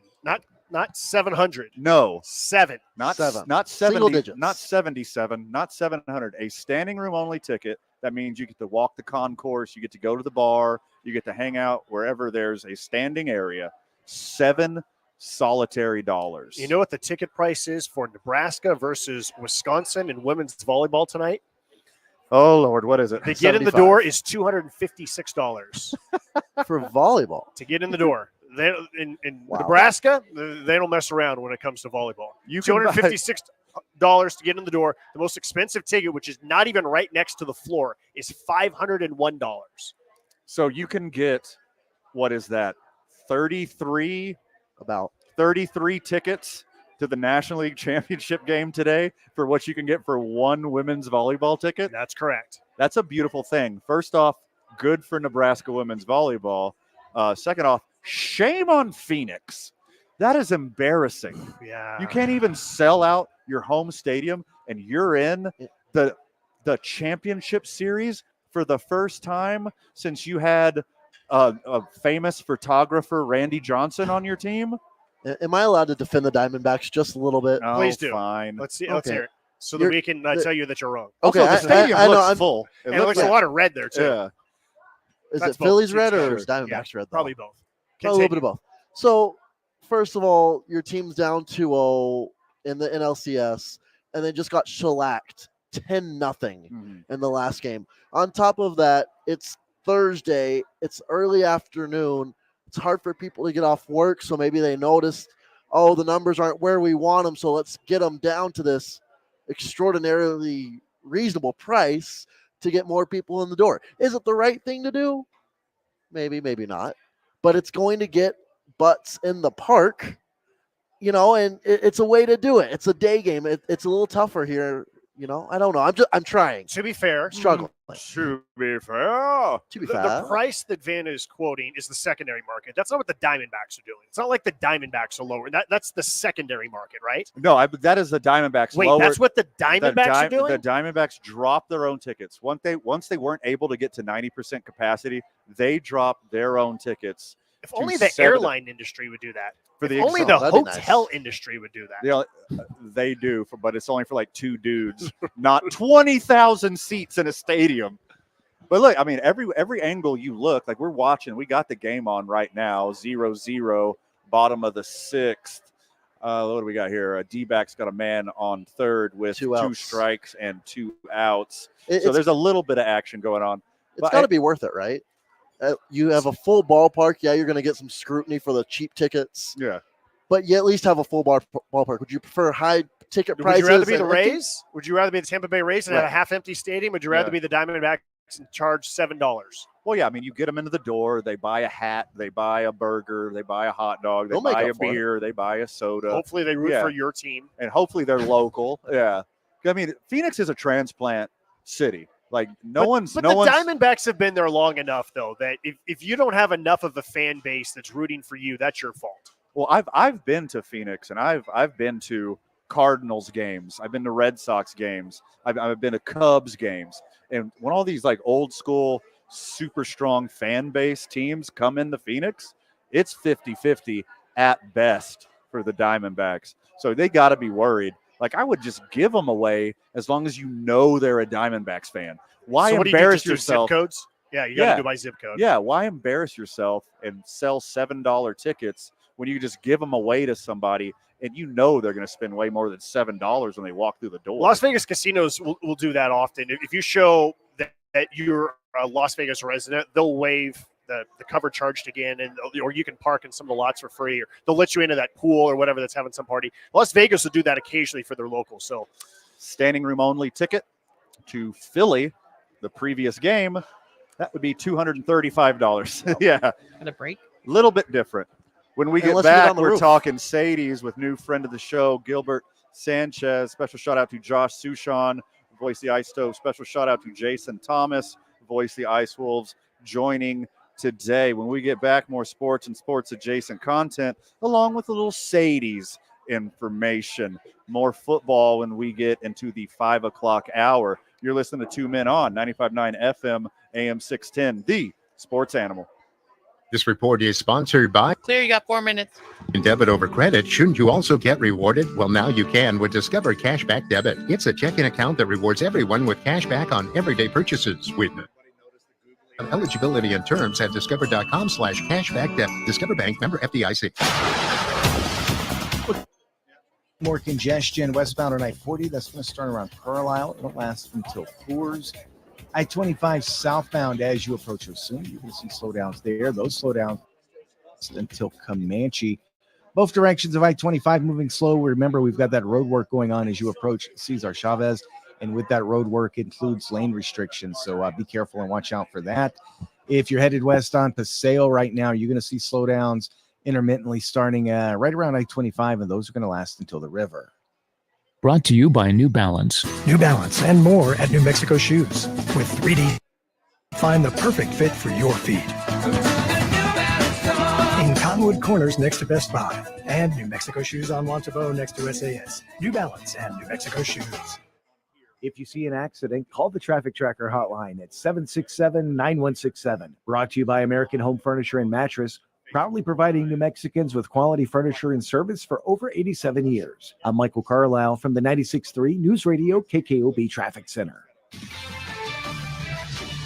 not 700. No, 7. not Seven. not Single 70, digits. not 77, not 700. A standing room only ticket. That means you get to walk the concourse, you get to go to the bar, you get to hang out wherever there's a standing area. $7 solitary dollars. You know what the ticket price is for Nebraska versus Wisconsin in women's volleyball tonight? Oh, Lord, what is it? To get in the 75. door is $256 for volleyball. to get in the door. They, in Nebraska, they don't mess around when it comes to volleyball. You can buy- $256 to get in the door. The most expensive ticket, which is not even right next to the floor, is $501. So you can get, what is that, 33 tickets to the National League Championship game today for what you can get for one women's volleyball ticket? That's correct. That's a beautiful thing. First off, good for Nebraska women's volleyball. Second off, shame on Phoenix. That is embarrassing. Yeah. You can't even sell out your home stadium, and you're in the championship series for the first time since you had a famous photographer, Randy Johnson, on your team. Am I allowed to defend the Diamondbacks just a little bit? Oh, Please do. Fine. Let's see. Okay. Let's hear it. So that we can tell you that you're wrong. Okay, Also, the stadium I know, looks I'm- full. And it looks a lot of red there, too. Yeah. Is That's it both Phillies teams red or together. is Diamondbacks red? Though? Probably both. Oh, a little bit of both. So, first of all, your team's down 2-0 in the NLCS, and then just got shellacked 10-0 in the last game. On top of that, it's Thursday. It's early afternoon. It's hard for people to get off work, so maybe they noticed, oh, the numbers aren't where we want them, so let's get them down to this extraordinarily reasonable price to get more people in the door. Is it the right thing to do? Maybe, maybe not. But it's going to get butts in the park, and it's a way to do it. It's a day game. It's a little tougher here. I don't know. I'm trying. To be fair, struggling. To be fair, the price that Vanna is quoting is the secondary market. That's not what the Diamondbacks are doing. It's not like the Diamondbacks are lower. That's the secondary market, right? No, that is the Diamondbacks. Wait, lower. that's what the Diamondbacks are doing? The Diamondbacks dropped their own tickets. Once they weren't able to get to 90% capacity, they dropped their own tickets. If only the airline industry would do that. Only the hotel industry would do that. They do, but it's only for like 2 dudes, not 20,000 seats in a stadium. But look, I mean, every angle you look, like we're watching, we got the game on right now, 0-0, bottom of the 6th. What do we got here? D-back's got a man on third with 2 strikes and 2 outs. So there's a little bit of action going on. It's got to be worth it, right? You have a full ballpark. Yeah, you're going to get some scrutiny for the cheap tickets. Yeah. But you at least have a full ballpark. Would you prefer high ticket prices? Would you rather be the Rays? Would you rather be the Tampa Bay Rays and have a half-empty stadium? Would you rather be the Diamondbacks and charge $7? Well, yeah, I mean, you get them into the door. They buy a hat. They buy a burger. They buy a hot dog. They buy a beer. They buy a soda. Hopefully they root for your team. And hopefully they're local. Yeah. I mean, Phoenix is a transplant city. Like the Diamondbacks have been there long enough, though, that if you don't have enough of a fan base that's rooting for you, that's your fault. Well, I've been to Phoenix, and I've been to Cardinals games. I've been to Red Sox games. I've been to Cubs games. And when all these like old school, super strong fan base teams come into Phoenix, it's 50-50 at best for the Diamondbacks. So they got to be worried. Like, I would just give them away as long as you know they're a Diamondbacks fan. Why embarrass yourself? Zip codes? Yeah, you got to do by zip code. Yeah, why embarrass yourself and sell $7 tickets when you just give them away to somebody and you know they're going to spend way more than $7 when they walk through the door? Las Vegas casinos will do that often. If you show that you're a Las Vegas resident, they'll waive the cover charged again, or you can park in some of the lots for free, or they'll let you into that pool or whatever that's having some party. Las Vegas will do that occasionally for their locals. So, standing room only ticket to Philly, the previous game, that would be $235. Yeah, got a break. Little bit different. When we get back, we're talking Sadies with new friend of the show, Gilbert Sanchez. Special shout out to Josh Sushan, voice the Ice Stove. Special shout out to Jason Thomas, voice the Ice Wolves, joining today. When we get back, more sports and sports adjacent content, along with a little Sadies information. More football when we get into the 5 o'clock hour. You're listening to 2 Men On 95.9 FM, AM 610, the sports animal. This report is sponsored by Clear, you got 4 minutes. Debit over credit. Shouldn't you also get rewarded? Well, now you can with Discover Cashback Debit. It's a checking account that rewards everyone with cash back on everyday purchases. With eligibility and terms at discover.com/cashback. Discover Bank, member FDIC. More congestion westbound on I-40. That's going to start around Carlisle. It'll last until Coors. I-25 southbound as you approach Osun. You can see slowdowns there. Those slowdowns until Comanche. Both directions of I-25 moving slow. Remember, we've got that road work going on as you approach Cesar Chavez. And with that road work includes lane restrictions. So be careful and watch out for that. If you're headed west on Paseo right now, you're going to see slowdowns intermittently starting right around I-25, and those are going to last until the river. Brought to you by New Balance. New Balance and more at New Mexico Shoes. With 3D, find the perfect fit for your feet. In Cottonwood Corners next to Best Buy. And New Mexico Shoes on Montebo next to SAS. New Balance and New Mexico Shoes. If you see an accident, call the Traffic Tracker hotline at 767-9167. Brought to you by American Home Furniture and Mattress, proudly providing New Mexicans with quality furniture and service for over 87 years. I'm Michael Carlisle from the 96.3 News Radio KKOB Traffic Center.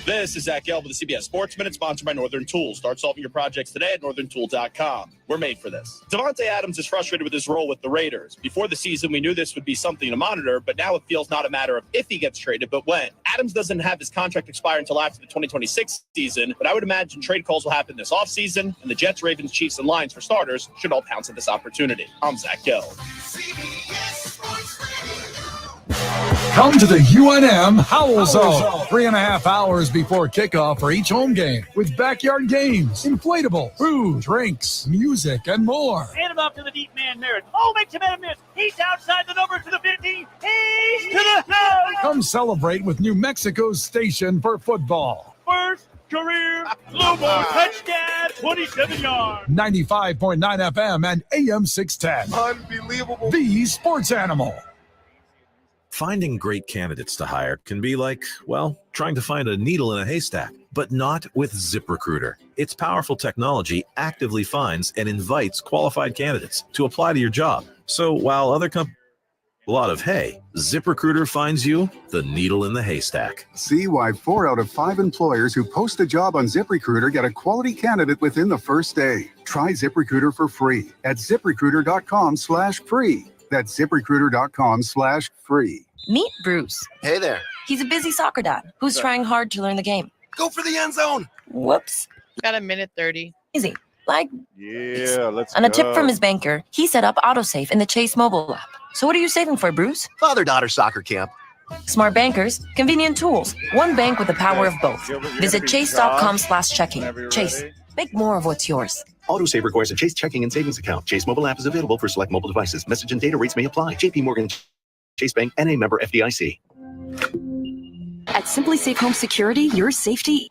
This is Zach Gelb with the CBS Sports Minute, sponsored by Northern Tools. Start solving your projects today at northerntool.com. We're made for this. Devontae Adams is frustrated with his role with the Raiders. Before the season, we knew this would be something to monitor, but now it feels not a matter of if he gets traded, but when. Adams doesn't have his contract expire until after the 2026 season, but I would imagine trade calls will happen this offseason, and the Jets, Ravens, Chiefs, and Lions, for starters, should all pounce at this opportunity. I'm Zach Gelb. Come to the UNM Howl Zone. 3.5 hours before kickoff for each home game with backyard games, inflatable, food, drinks, music, and more. Hand him off to the deep man, Merritt. Oh, makes a man miss. He's outside the number to the 50. He's to the house. Come celebrate with New Mexico's station for football. First career Lobo touchdown, 27 yards. 95.9 FM and AM 610. Unbelievable. The Sports Animal. Finding great candidates to hire can be like, well, trying to find a needle in a haystack, but not with ZipRecruiter. Its powerful technology actively finds and invites qualified candidates to apply to your job. So while other companies a lot of hay, ZipRecruiter finds you the needle in the haystack. See why 4 out of 5 employers who post a job on ZipRecruiter get a quality candidate within the first day. Try ZipRecruiter for free at ZipRecruiter.com/free. That's ZipRecruiter.com/free. Meet Bruce. Hey there. He's a busy soccer dad who's trying hard to learn the game. Go for the end zone. Whoops. Got a minute 30. Easy. Like, Yeah, let's on a tip go. from his banker, he set up autosave in the Chase mobile app. So what are you saving for, Bruce? Father-daughter soccer camp. Smart bankers, convenient tools. One bank with the power of both. Visit chase.com/checking. Chase, make more of what's yours. Autosave requires a Chase checking and savings account. Chase mobile app is available for select mobile devices. Message and data rates may apply. JP Morgan Chase Bank, NA member FDIC. At Simply Safe Home Security, your safety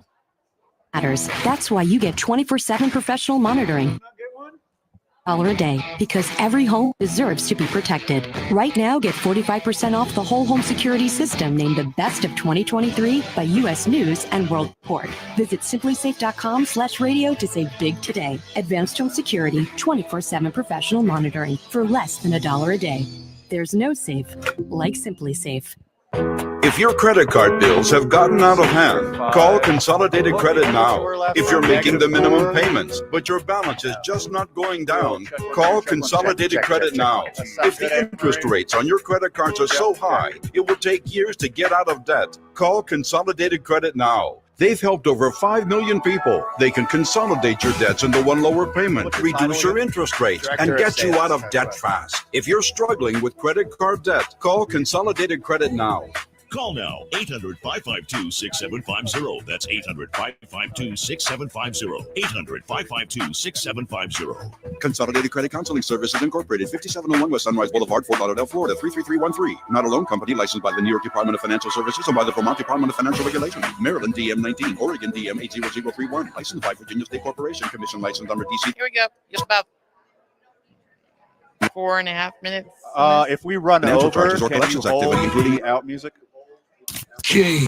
matters. That's why you get 24/7 professional monitoring. $1 a day, because every home deserves to be protected. Right now, get 45% off the whole home security system named the best of 2023 by U.S. News and World Report. Visit simplysafe.com/radio to save big today. Advanced home security, 24/7 professional monitoring for less than $1 a day. There's no safe like Simply Safe. If your credit card bills have gotten out of hand, call Consolidated Credit now. If you're making the minimum payments, but your balance is just not going down, call Consolidated Credit now. If the interest rates on your credit cards are so high, it will take years to get out of debt, call Consolidated Credit now. They've helped over 5 million people. They can consolidate your debts into one lower payment, reduce your interest rates, and get you out of debt fast. If you're struggling with credit card debt, call Consolidated Credit now. Call now, 800-552-6750. That's 800-552-6750. 800-552-6750. Consolidated Credit Counseling Services Incorporated, 5701 West Sunrise Boulevard, Fort Lauderdale, Florida, 33313. Not a loan company licensed by the New York Department of Financial Services and by the Vermont Department of Financial Regulation. Maryland DM 19, Oregon DM 80031. Licensed by Virginia State Corporation. Commission licensed under DC. Here we go. Just about 4.5 minutes. If we run Financial over, charges or can you collections activity, hold including the out music? Okay.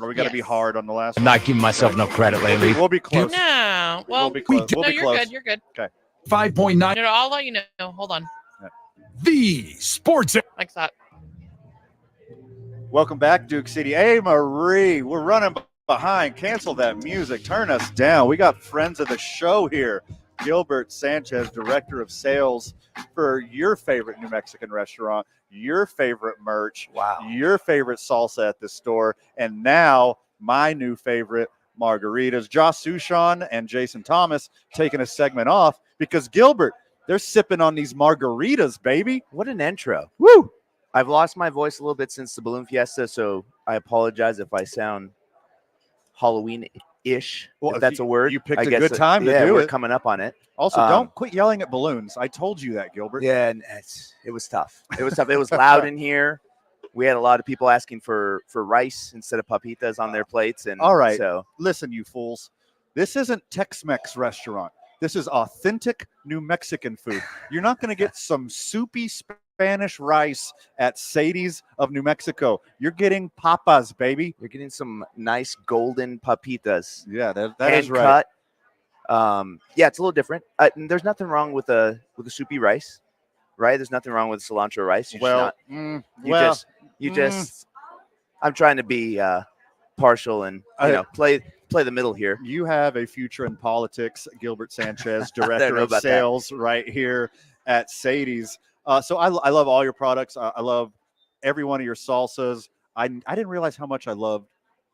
Or we got to be hard on the last I'm not giving myself enough credit lately. We'll be close. No. Well, We'll be close. no, you're good. You're good. Okay. 5.9. No, I'll let you know. Hold on. The Sports. Like that. Welcome back, Duke City. Hey, Marie, we're running behind. Cancel that music. Turn us down. We got friends of the show here. Gilbert Sanchez, Director of Sales for your favorite New Mexican restaurant, your favorite merch, your favorite salsa at the store, and now my new favorite, margaritas. Josh Sushan and Jason Thomas taking a segment off because, Gilbert, they're sipping on these margaritas, baby. What an intro. Woo! I've lost my voice a little bit since the Balloon Fiesta, so I apologize if I sound Halloween-ish, Well, if that's a word. You picked I a guess good time to do we're it. coming up on it. Also, don't quit yelling at balloons. I told you that, Gilbert. Yeah, and it was tough. It was tough. It was loud in here. We had a lot of people asking for rice instead of papitas on their plates. And all right, so listen, you fools. This isn't Tex-Mex restaurant. This is authentic New Mexican food. You're not going to get some soupy Spanish rice at Sadies of New Mexico. You're getting papas, baby. You're getting some nice golden papitas. Yeah, that hand is right. Cut. Yeah, it's a little different. There's nothing wrong with a soupy rice, right? There's nothing wrong with cilantro rice. I'm trying to be partial and play the middle here. You have a future in politics, Gilbert Sanchez, director of sales, right here at Sadies. So I love all your products. I love every one of your salsas. I didn't realize how much I loved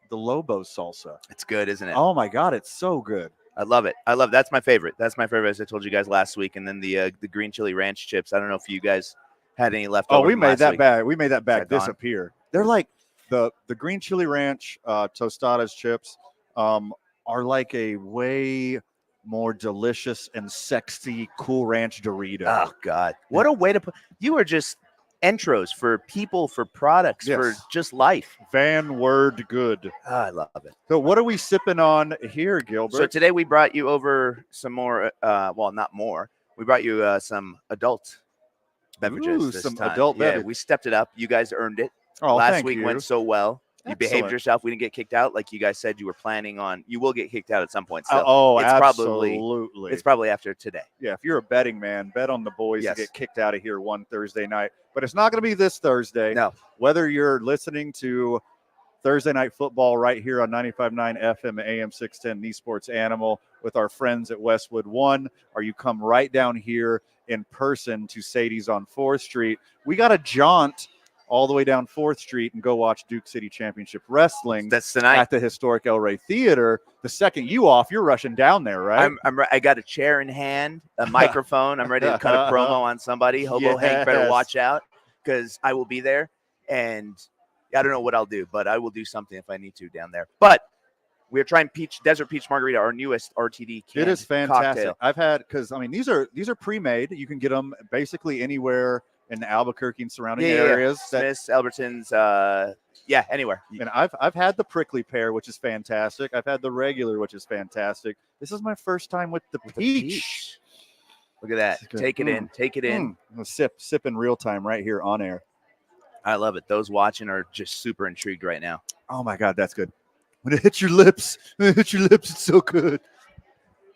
the Lobo salsa. It's good, isn't it? Oh my God, it's so good. I love it. That's my favorite. That's my favorite, as I told you guys last week. And then the green chili ranch chips. I don't know if you guys had any left over. Oh, we made that week. bag. We made that bag gone? disappear. They're like the green chili ranch tostadas chips are like a way more delicious and sexy Cool Ranch Dorito. Oh God, what a way to put! You are just intros for people, for products, for just life. Van Word good. Oh, I love it. So what are we sipping on here, Gilbert? So today we brought you over some more. Well, not more. We brought you some adult beverages. Ooh, this some time. adult Yeah, beverage. we stepped it up. You guys earned it. Oh, Last thank week you. went so well. You behaved Excellent. yourself. We didn't get kicked out like you guys said you were planning on. You will get kicked out at some point. So Absolutely. It's probably after today. Yeah, if you're a betting man, bet on the boys Yes. to get kicked out of here one Thursday night. But it's not going to be this Thursday. No. Whether you're listening to Thursday Night Football right here on 95.9 FM, AM 610, The Sports Animal with our friends at Westwood One, or you come right down here in person to Sadie's on 4th Street, we got a jaunt all the way down 4th Street and go watch Duke City Championship Wrestling. That's tonight at the historic El Rey Theater. The second you off, you're rushing down there, right? I got a chair in hand, a microphone. I'm ready to cut a promo on somebody. Hobo Hank better Yes. watch out because I will be there. And I don't know what I'll do, but I will do something if I need to down there. But we're trying Desert Peach Margarita, our newest RTD canned It is fantastic. cocktail. I've had, because I mean, these are pre-made. You can get them basically anywhere in Albuquerque and surrounding areas. Smith's, Albertsons, anywhere. And I've had the prickly pear, which is fantastic. I've had the regular, which is fantastic. This is my first time with the peach. Look at that. Take it in. Take it in. I'm gonna sip in real time right here on air. I love it. Those watching are just super intrigued right now. Oh my God, that's good. When it hits your lips, it's so good.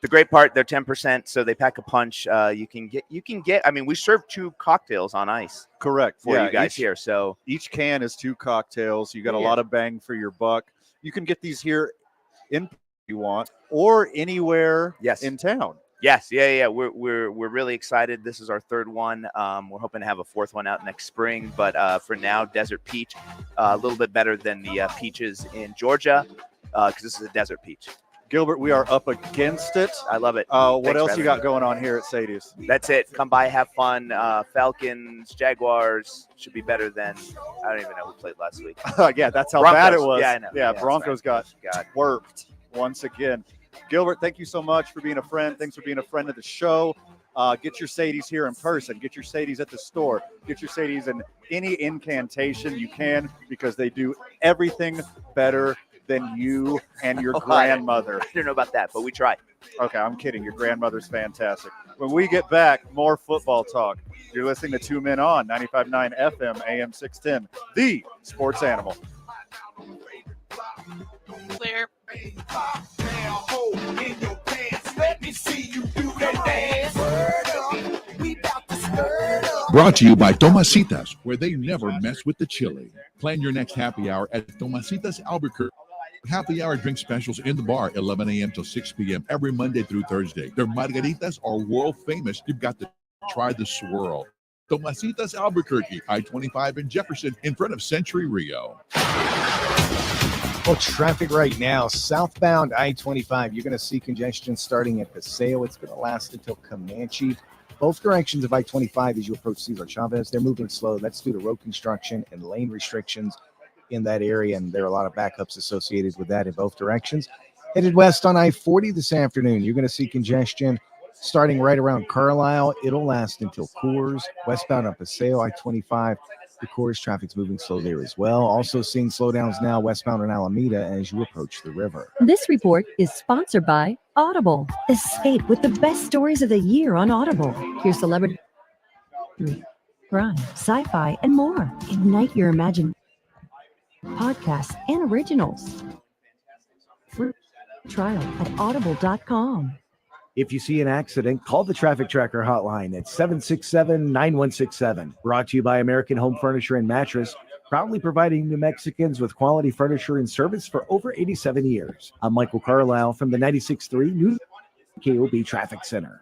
The great part, they're 10%, so they pack a punch. You can get. I mean, we serve 2 cocktails on ice. Correct. For you guys here. So each can is 2 cocktails. You got a lot of bang for your buck. You can get these here in you want or anywhere in town. Yes, yeah. We're really excited. This is our 3rd one. We're hoping to have a 4th one out next spring. But for now, Desert Peach, a little bit better than the peaches in Georgia, because this is a Desert Peach. Gilbert, we are up against it. I love it. What else you got going on here at Sadie's? That's it. Come by, have fun. Falcons, Jaguars should be better than, I don't even know who played last week. Yeah, that's how Broncos. bad it was. Yeah, I know. Yeah, Yeah, Broncos got God. worked once again. Gilbert, thank you so much for being a friend. Thanks for being a friend of the show. Get your Sadies here in person. Get your Sadies at the store. Get your Sadies in any incantation you can, because they do everything better than you and your grandmother. I don't know about that, but we try. Okay, I'm kidding. Your grandmother's fantastic. When we get back, more football talk. You're listening to 2 Men On 95.9 FM, AM 610, The Sports Animal. Clear. Brought to you by Tomasitas, where they never mess with the chili. Plan your next happy hour at Tomasitas Albuquerque. Happy hour drink specials in the bar, 11 a.m. till 6 p.m. every Monday through Thursday. Their margaritas are world famous. You've got to try the swirl. Tomasitas Albuquerque, I-25 in Jefferson, in front of Century Rio. Well, traffic right now, southbound I-25, you're going to see congestion starting at Paseo. It's going to last until Comanche. Both directions of I-25 as you approach Cesar Chavez, they're moving slow. That's due to road construction and lane restrictions in that area, and there are a lot of backups associated with that in both directions. Headed west on I-40 this afternoon, you're going to see congestion starting right around Carlisle. It'll last until Coors. Westbound on Paseo, I-25, the Coors traffic's moving slow there as well. Also seeing slowdowns now westbound on Alameda as you approach the river. This report is sponsored by Audible. Escape with the best stories of the year on Audible. Hear celebrity, crime, sci-fi, and more. Ignite your imagination. Podcasts and originals. Free trial at audible.com. If you see an accident, call the Traffic Tracker hotline at 767-9167. Brought to you by American Home Furniture and Mattress. proudly providing New Mexicans with quality furniture and service for over 87 years. I'm Michael Carlisle from the 96.3 New KOB Traffic Center.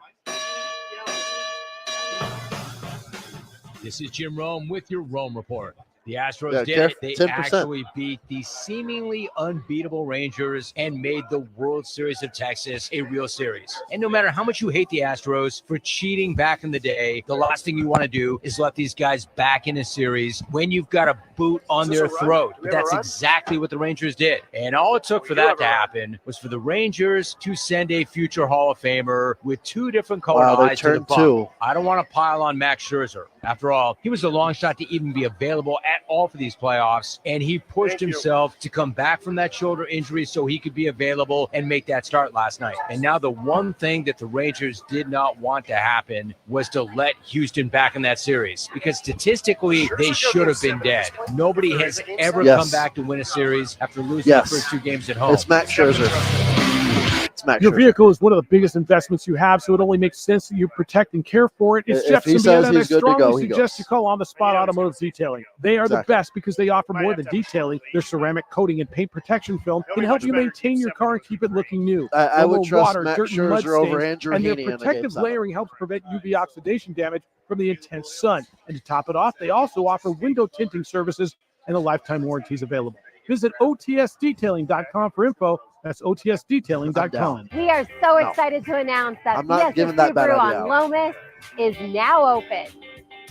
This is Jim Rome with your Rome Report. The Astros did it. They 10%. actually beat the seemingly unbeatable Rangers and made the World Series of Texas a real series. And no matter how much you hate the Astros for cheating back in the day, the last thing you want to do is let these guys back in a series when you've got a boot on their throat. But that's exactly what the Rangers did. And all it took for that to happen was for the Rangers to send a future Hall of Famer with two different colored eyes to the bump. I don't want to pile on Max Scherzer. After all, he was a long shot to even be available at all for these playoffs, and he pushed himself to come back from that shoulder injury so he could be available and make that start last night. And now the one thing that the Rangers did not want to happen was to let Houston back in that series, because statistically they should have been dead. Nobody has ever come back to win a series after losing the first two games at home. It's Max Scherzer. Your vehicle is one of the biggest investments you have, so it only makes sense that you protect and care for it. It's Jeff Symbieta, and I strongly suggest you call On the Spot Automotive Detailing. They are the best because they offer more than detailing. Their ceramic coating and paint protection film can help you maintain your car and keep it looking new. I would trust water, Max dirt, and mud Scherzer over stains, Andrew and their Heaney in the protective game layering helps prevent UV oxidation damage from the intense sun. And to top it off, they also offer window tinting services and a lifetime warranties available. Visit otsdetailing.com for info. That's otsdetailing.com. We are so excited to announce that Fiesta Subaru on Lomas is now open.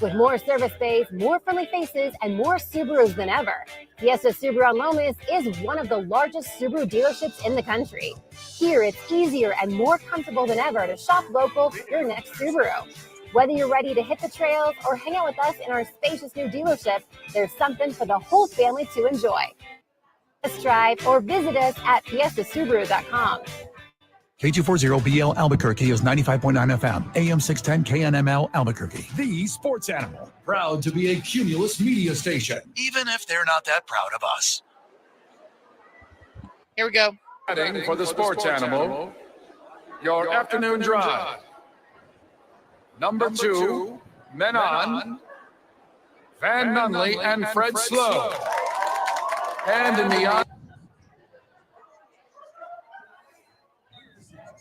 With more service bays, more friendly faces, and more Subarus than ever, Fiesta Subaru on Lomas is one of the largest Subaru dealerships in the country. Here, it's easier and more comfortable than ever to shop local for your next Subaru. Whether you're ready to hit the trails or hang out with us in our spacious new dealership, there's something for the whole family to enjoy. Test drive or visit us at fiestasubaru.com. K240BL Albuquerque is 95.9 FM, AM 610 KNML Albuquerque. The sports animal, proud to be a Cumulus media station, even if they're not that proud of us. Here we go. Heading for the sports animal, your afternoon drive. Number 2, men on, Van Nunley and Fred Slow. And in the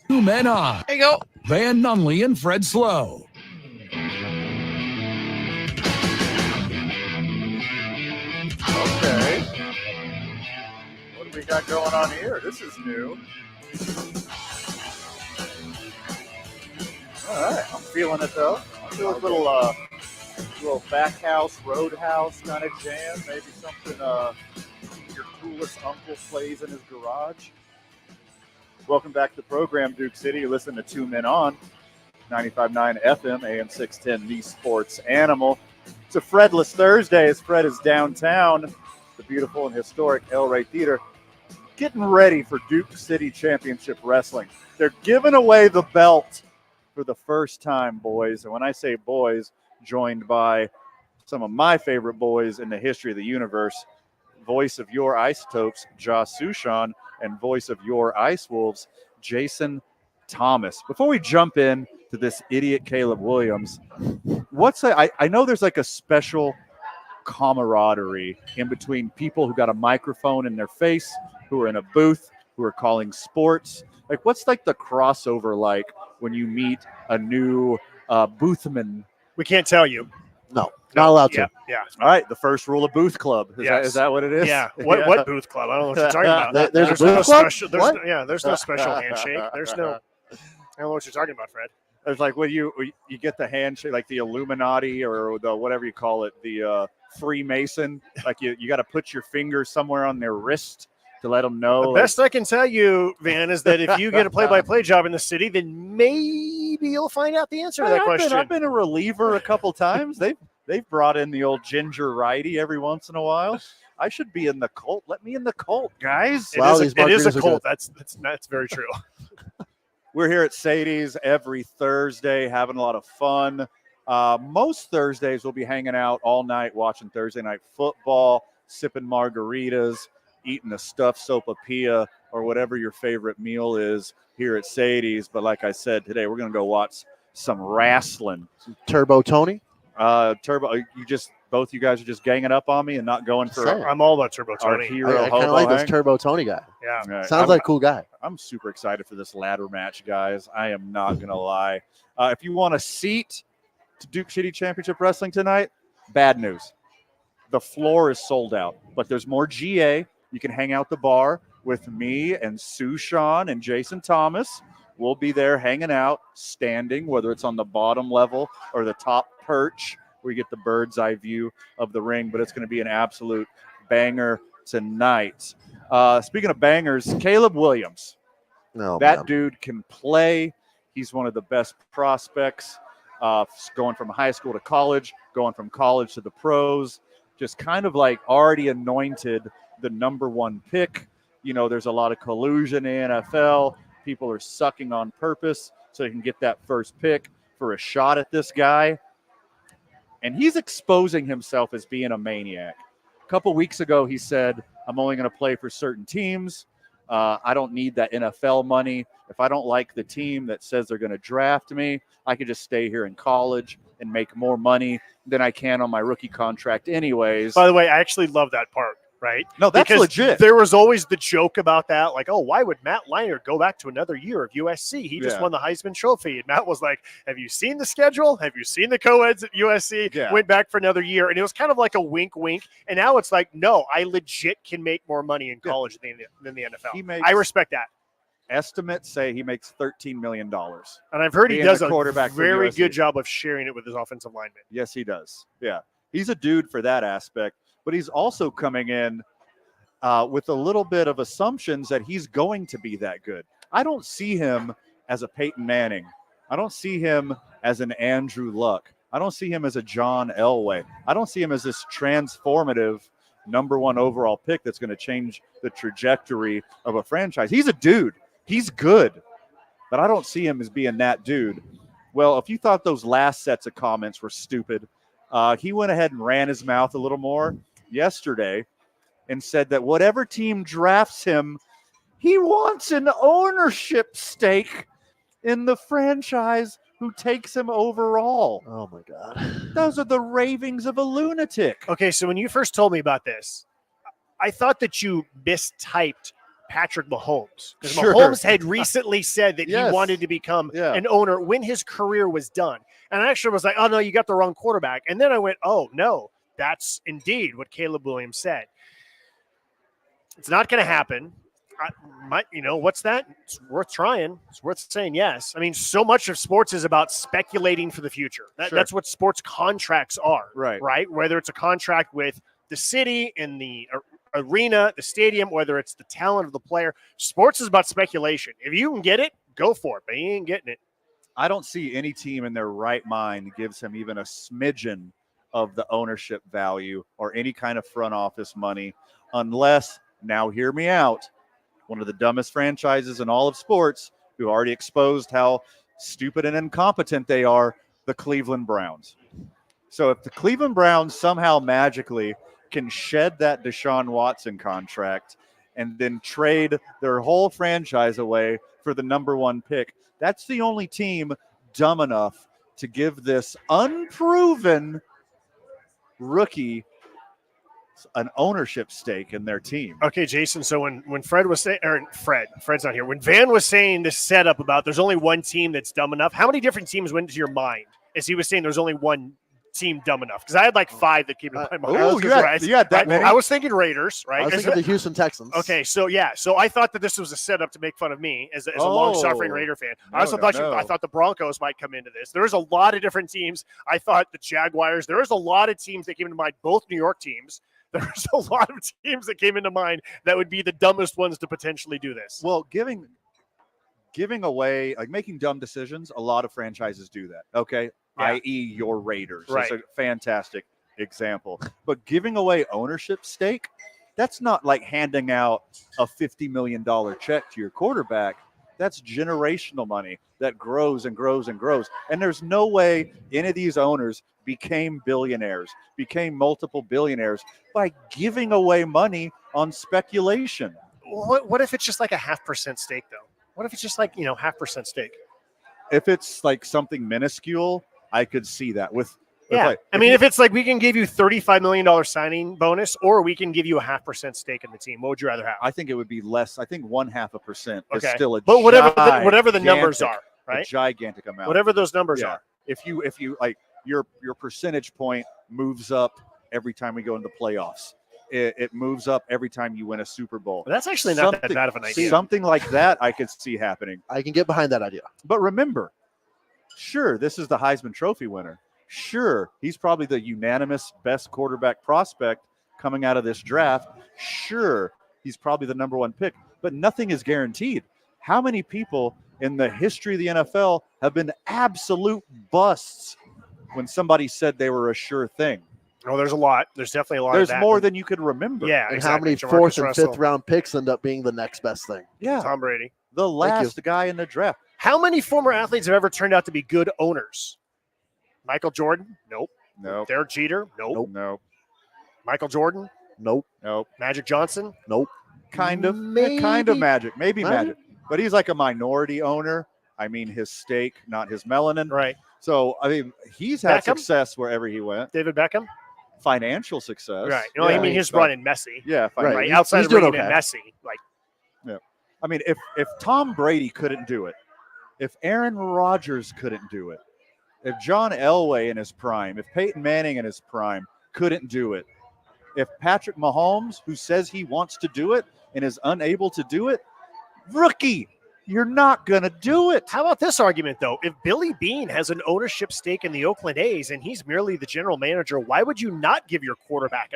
2 men on. There you go. Van Nunley and Fred Slow. Okay. What do we got going on here? This is new. All right, I'm feeling it though. I'm doing a little back house, roadhouse kind of jam. Maybe something your coolest uncle plays in his garage. Welcome back to the program, Duke City. You're listening to 2 Men On, 95.9 FM, AM 610, the sports animal. It's a Fredless Thursday as Fred is downtown, the beautiful and historic El Rey Theater, getting ready for Duke City Championship Wrestling. They're giving away the belt for the first time, boys. And when I say boys, joined by some of my favorite boys in the history of the universe, voice of your Isotopes, Josh Sushan, and voice of your Ice Wolves, Jason Thomas. Before we jump in to this idiot Caleb Williams, I know there's like a special camaraderie in between people who got a microphone in their face, who are in a booth, who are calling sports. Like, what's like the crossover like when you meet a new boothman? We can't tell you. No, not allowed to. Yeah. All right. The first rule of Booth Club. Is that what it is? Yeah. What Booth Club? I don't know what you're talking about. There's a Booth Club? There's no special handshake. There's no. I don't know what you're talking about, Fred. It's like when you get the handshake, like the Illuminati or the whatever you call it, the Freemason. Like you got to put your finger somewhere on their wrist to let them know. The best I can tell you, Van, is that if you get a play-by-play job in the city, then maybe you'll find out the answer to that question. I've been a reliever a couple times. They've brought in the old ginger righty every once in a while. I should be in the cult. Let me in the cult, guys. It is a cult. That's very true. We're here at Sadies every Thursday, having a lot of fun. Most Thursdays we'll be hanging out all night, watching Thursday night football, sipping margaritas, eating a stuffed sopapilla or whatever your favorite meal is here at Sadies. But like I said, today we're going to go watch some wrestling. Turbo Tony? Turbo, you just both you guys are just ganging up on me and not going for I'm all about Turbo our Tony. hero. I kind of like this Turbo Tony guy. Yeah. Sounds like a cool guy. I'm super excited for this ladder match, guys. I am not going to lie. If you want a seat to Duke Shitty Championship Wrestling tonight, bad news. The floor is sold out, but there's more GA. You can hang out the bar with me and Sue Sean and Jason Thomas. We'll be there hanging out, standing, whether it's on the bottom level or the top perch, where you get the bird's eye view of the ring. But it's going to be an absolute banger tonight. Speaking of bangers, Caleb Williams. That dude can play. He's one of the best prospects, going from high school to college, going from college to the pros, just kind of like already anointed the number one pick. You know, there's a lot of collusion in the NFL. People are sucking on purpose so they can get that first pick for a shot at this guy. And he's exposing himself as being a maniac. A couple weeks ago, he said, I'm only going to play for certain teams. I don't need that NFL money. If I don't like the team that says they're going to draft me, I could just stay here in college and make more money than I can on my rookie contract anyways. By the way, I actually love that part, right? No, that's because legit. There was always the joke about that, like, oh, why would Matt Leinart go back to another year of USC? He just won the Heisman Trophy. And Matt was like, have you seen the schedule? Have you seen the co-eds at USC? Yeah. Went back for another year. And it was kind of like a wink, wink. And now it's like, no, I legit can make more money in college than the NFL. I respect that. Estimates say he makes $13 million. And I've heard he does a quarterback very good job of sharing it with his offensive linemen. Yes, he does. Yeah. He's a dude for that aspect, but he's also coming in with a little bit of assumptions that he's going to be that good. I don't see him as a Peyton Manning. I don't see him as an Andrew Luck. I don't see him as a John Elway. I don't see him as this transformative number one overall pick that's going to change the trajectory of a franchise. He's a dude. He's good, but I don't see him as being that dude. Well, if you thought those last sets of comments were stupid, he went ahead and ran his mouth a little more yesterday and said that whatever team drafts him, he wants an ownership stake in the franchise who takes him overall. Oh, my God. Those are the ravings of a lunatic. Okay, so when you first told me about this, I thought that you mistyped Patrick Mahomes. Because Mahomes had recently said that he wanted to become an owner when his career was done. And I actually was like, oh, no, you got the wrong quarterback. And then I went, oh, no, that's indeed what Caleb Williams said. It's not going to happen. What's that? It's worth trying. It's worth saying yes. I mean, so much of sports is about speculating for the future. That's what sports contracts are, right? Whether it's a contract with the city and the arena, the stadium, whether it's the talent of the player. Sports is about speculation. If you can get it, go for it, but you ain't getting it. I don't see any team in their right mind gives him even a smidgen of the ownership value or any kind of front office money unless, now hear me out, one of the dumbest franchises in all of sports who already exposed how stupid and incompetent they are, the Cleveland Browns. So if the Cleveland Browns somehow magically can shed that Deshaun Watson contract and then trade their whole franchise away for the number one pick, that's the only team dumb enough to give this unproven rookie an ownership stake in their team. Okay, Jason. So when Fred was saying, or Fred's not here. When Van was saying this setup about there's only one team that's dumb enough, how many different teams went to your mind as he was saying there's only one team dumb enough? Because I had like 5 that came to my mind. Oh, you had that many? I was thinking Raiders, right? I was thinking the Houston Texans. Okay, so I thought that this was a setup to make fun of me as a long-suffering Raider fan. I also thought I thought the Broncos might come into this. There's a lot of different teams. I thought the Jaguars. There was a lot of teams that came into mind, both New York teams. There's a lot of teams that came into mind that would be the dumbest ones to potentially do this. Well, giving away, like making dumb decisions, a lot of franchises do that, okay? Yeah. I.e. your Raiders. Right. That's a fantastic example. But giving away ownership stake, that's not like handing out a $50 million check to your quarterback. That's generational money that grows and grows and grows. And there's no way any of these owners became billionaires, became multiple billionaires by giving away money on speculation. What if it's just like a 0.5% stake, though? What if it's just like, 0.5% stake? If it's like something minuscule, I could see that. With Yeah. I mean, if it's like we can give you $35 million signing bonus, or we can give you a 0.5% stake in the team, what would you rather have? I think it would be less. I think 0.5% is Okay. still a But whatever the numbers are, right? A gigantic amount. Whatever those numbers are. If you like your percentage point moves up every time we go into the playoffs. It moves up every time you win a Super Bowl. That's actually not that bad of an idea. Something like that I could see happening. I can get behind that idea. But remember, sure, this is the Heisman Trophy winner. Sure, he's probably the unanimous best quarterback prospect coming out of this draft. Sure, he's probably the number one pick, but nothing is guaranteed. How many people in the history of the NFL have been absolute busts when somebody said they were a sure thing? Oh, there's a lot. There's definitely a lot. There's of that. more than you could remember. Yeah, And exactly. how many 4th and 5th round picks end up being the next best thing? Yeah, Tom Brady, the last guy in the draft. How many former athletes have ever turned out to be good owners? Michael Jordan? Nope. Nope. Derek Jeter? Nope. Nope. Michael Jordan? Nope. Nope. Magic Johnson? Nope. Kind of. Maybe. Kind of Magic. Maybe Maybe. Magic. But he's like a minority owner. I mean, his stake, not his melanin. Right. So, I mean, he's had Beckham? success wherever he went. David Beckham? Financial success. Right. No, I mean his run in Messi. Yeah. Right. He's Outside of doing bringing okay. in Messi. Like, Yeah. I mean, if Tom Brady couldn't do it, if Aaron Rodgers couldn't do it, if John Elway in his prime, if Peyton Manning in his prime couldn't do it, if Patrick Mahomes, who says he wants to do it and is unable to do it, rookie, you're not going to do it. how about this argument, though? If Billy Beane has an ownership stake in the Oakland A's and he's merely the general manager, why would you not give your quarterback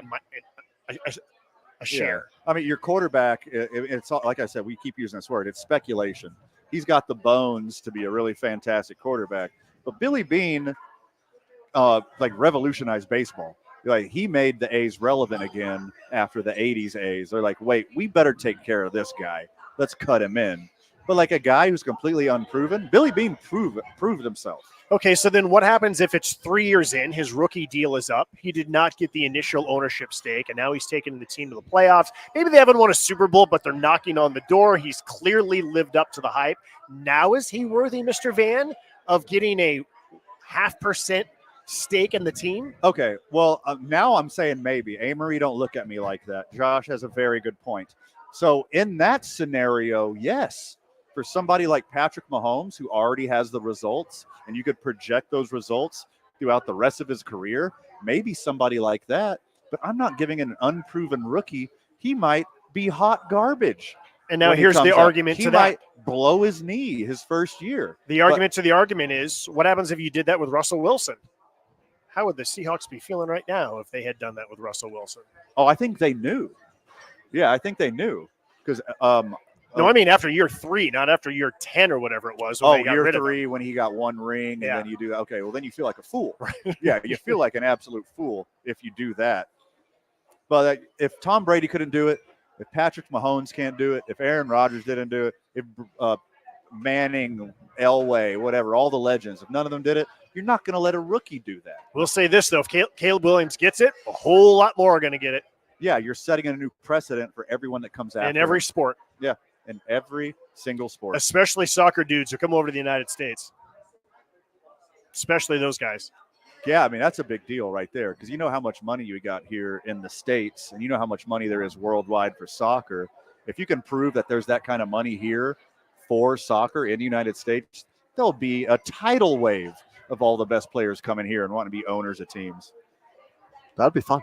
a share? Yeah. I mean, your quarterback, it's like I said, we keep using this word. It's speculation. He's got the bones to be a really fantastic quarterback. But Billy Beane, revolutionized baseball. Like, he made the A's relevant again after the 80s A's. They're like, wait, we better take care of this guy. Let's cut him in. But like a guy who's completely unproven, Billy Beane proved himself. Okay, so then what happens if it's 3 years in, his rookie deal is up, he did not get the initial ownership stake, and now he's taking the team to the playoffs. Maybe they haven't won a Super Bowl, but they're knocking on the door. He's clearly lived up to the hype. Now is he worthy, Mr. Van, of getting a 0.5% stake in the team? Okay, well, now I'm saying maybe. Amory, don't look at me like that. Josh has a very good point. So in that scenario, yes, for somebody like Patrick Mahomes, who already has the results, and you could project those results throughout the rest of his career, maybe somebody like that. But I'm not giving an unproven rookie. He might be hot garbage. And now when he here's comes the up. argument He to might that. blow his knee his first year. The argument to the argument is, what happens if you did that with Russell Wilson? How would the Seahawks be feeling right now if they had done that with Russell Wilson? Oh, I think they knew. Yeah, I think they knew. Because no, I mean after year 3, not after year 10 or whatever it was. When they got year rid of 3 when he got one ring, and Yeah. then you do that. Okay, well, then you feel like a fool. Yeah, you feel like an absolute fool if you do that. But if Tom Brady couldn't do it, if Patrick Mahomes can't do it, if Aaron Rodgers didn't do it, if Manning, Elway, whatever, all the legends, if none of them did it, you're not going to let a rookie do that. We'll say this, though. If Caleb Williams gets it, a whole lot more are going to get it. Yeah, you're setting a new precedent for everyone that comes after In every him. sport. Yeah, in every single sport. Especially soccer dudes who come over to the United States. Especially those guys. Yeah, I mean, that's a big deal right there, because you know how much money you got here in the States, and you know how much money there is worldwide for soccer. If you can prove that there's that kind of money here for soccer in the United States, there'll be a tidal wave of all the best players coming here and wanting to be owners of teams. That'd be fun.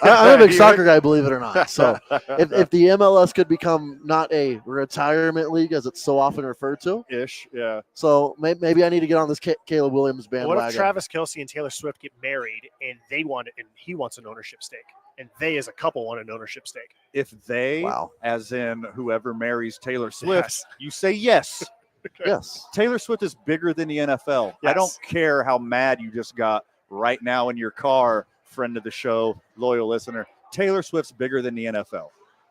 I'm a big soccer guy, believe it or not. So if the MLS could become not a retirement league, as it's so often referred to. Yeah. So maybe I need to get on this Caleb Williams bandwagon. What if Travis Kelce and Taylor Swift get married and they want it, and he wants an ownership stake, and they as a couple want an ownership stake? If they, as in whoever marries Taylor Swift, you say yes. Okay. Yes. Taylor Swift is bigger than the NFL. Yes. I don't care how mad you just got right now in your car, friend of the show, loyal listener. Taylor Swift's bigger than the NFL.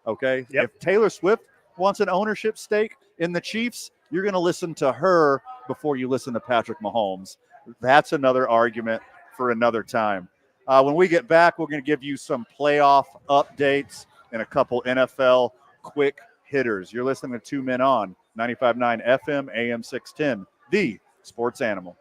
Okay? Yep. If Taylor Swift wants an ownership stake in the Chiefs, you're going to listen to her before you listen to Patrick Mahomes. That's another argument for another time. When we get back, we're going to give you some playoff updates and a couple NFL quick hitters. You're listening to 2 Men On, 95.9 FM, AM 610, the sports animal.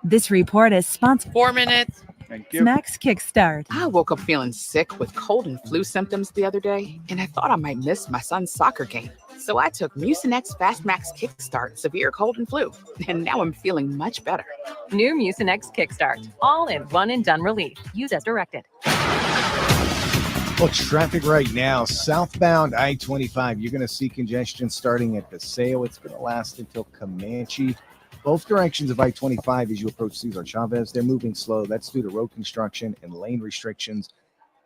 This report is sponsored. 4 minutes. Thank you. Snacks Kickstart. I woke up feeling sick with cold and flu symptoms the other day, and I thought I might miss my son's soccer game. So I took Mucinex Fast Max Kickstart Severe Cold and Flu, and now I'm feeling much better. New Mucinex Kickstart. All in one and done relief. Use as directed. Well, traffic right now, southbound I-25. You're going to see congestion starting at Paseo. It's going to last until Comanche. Both directions of I-25 as you approach Cesar Chavez. They're moving slow. That's due to road construction and lane restrictions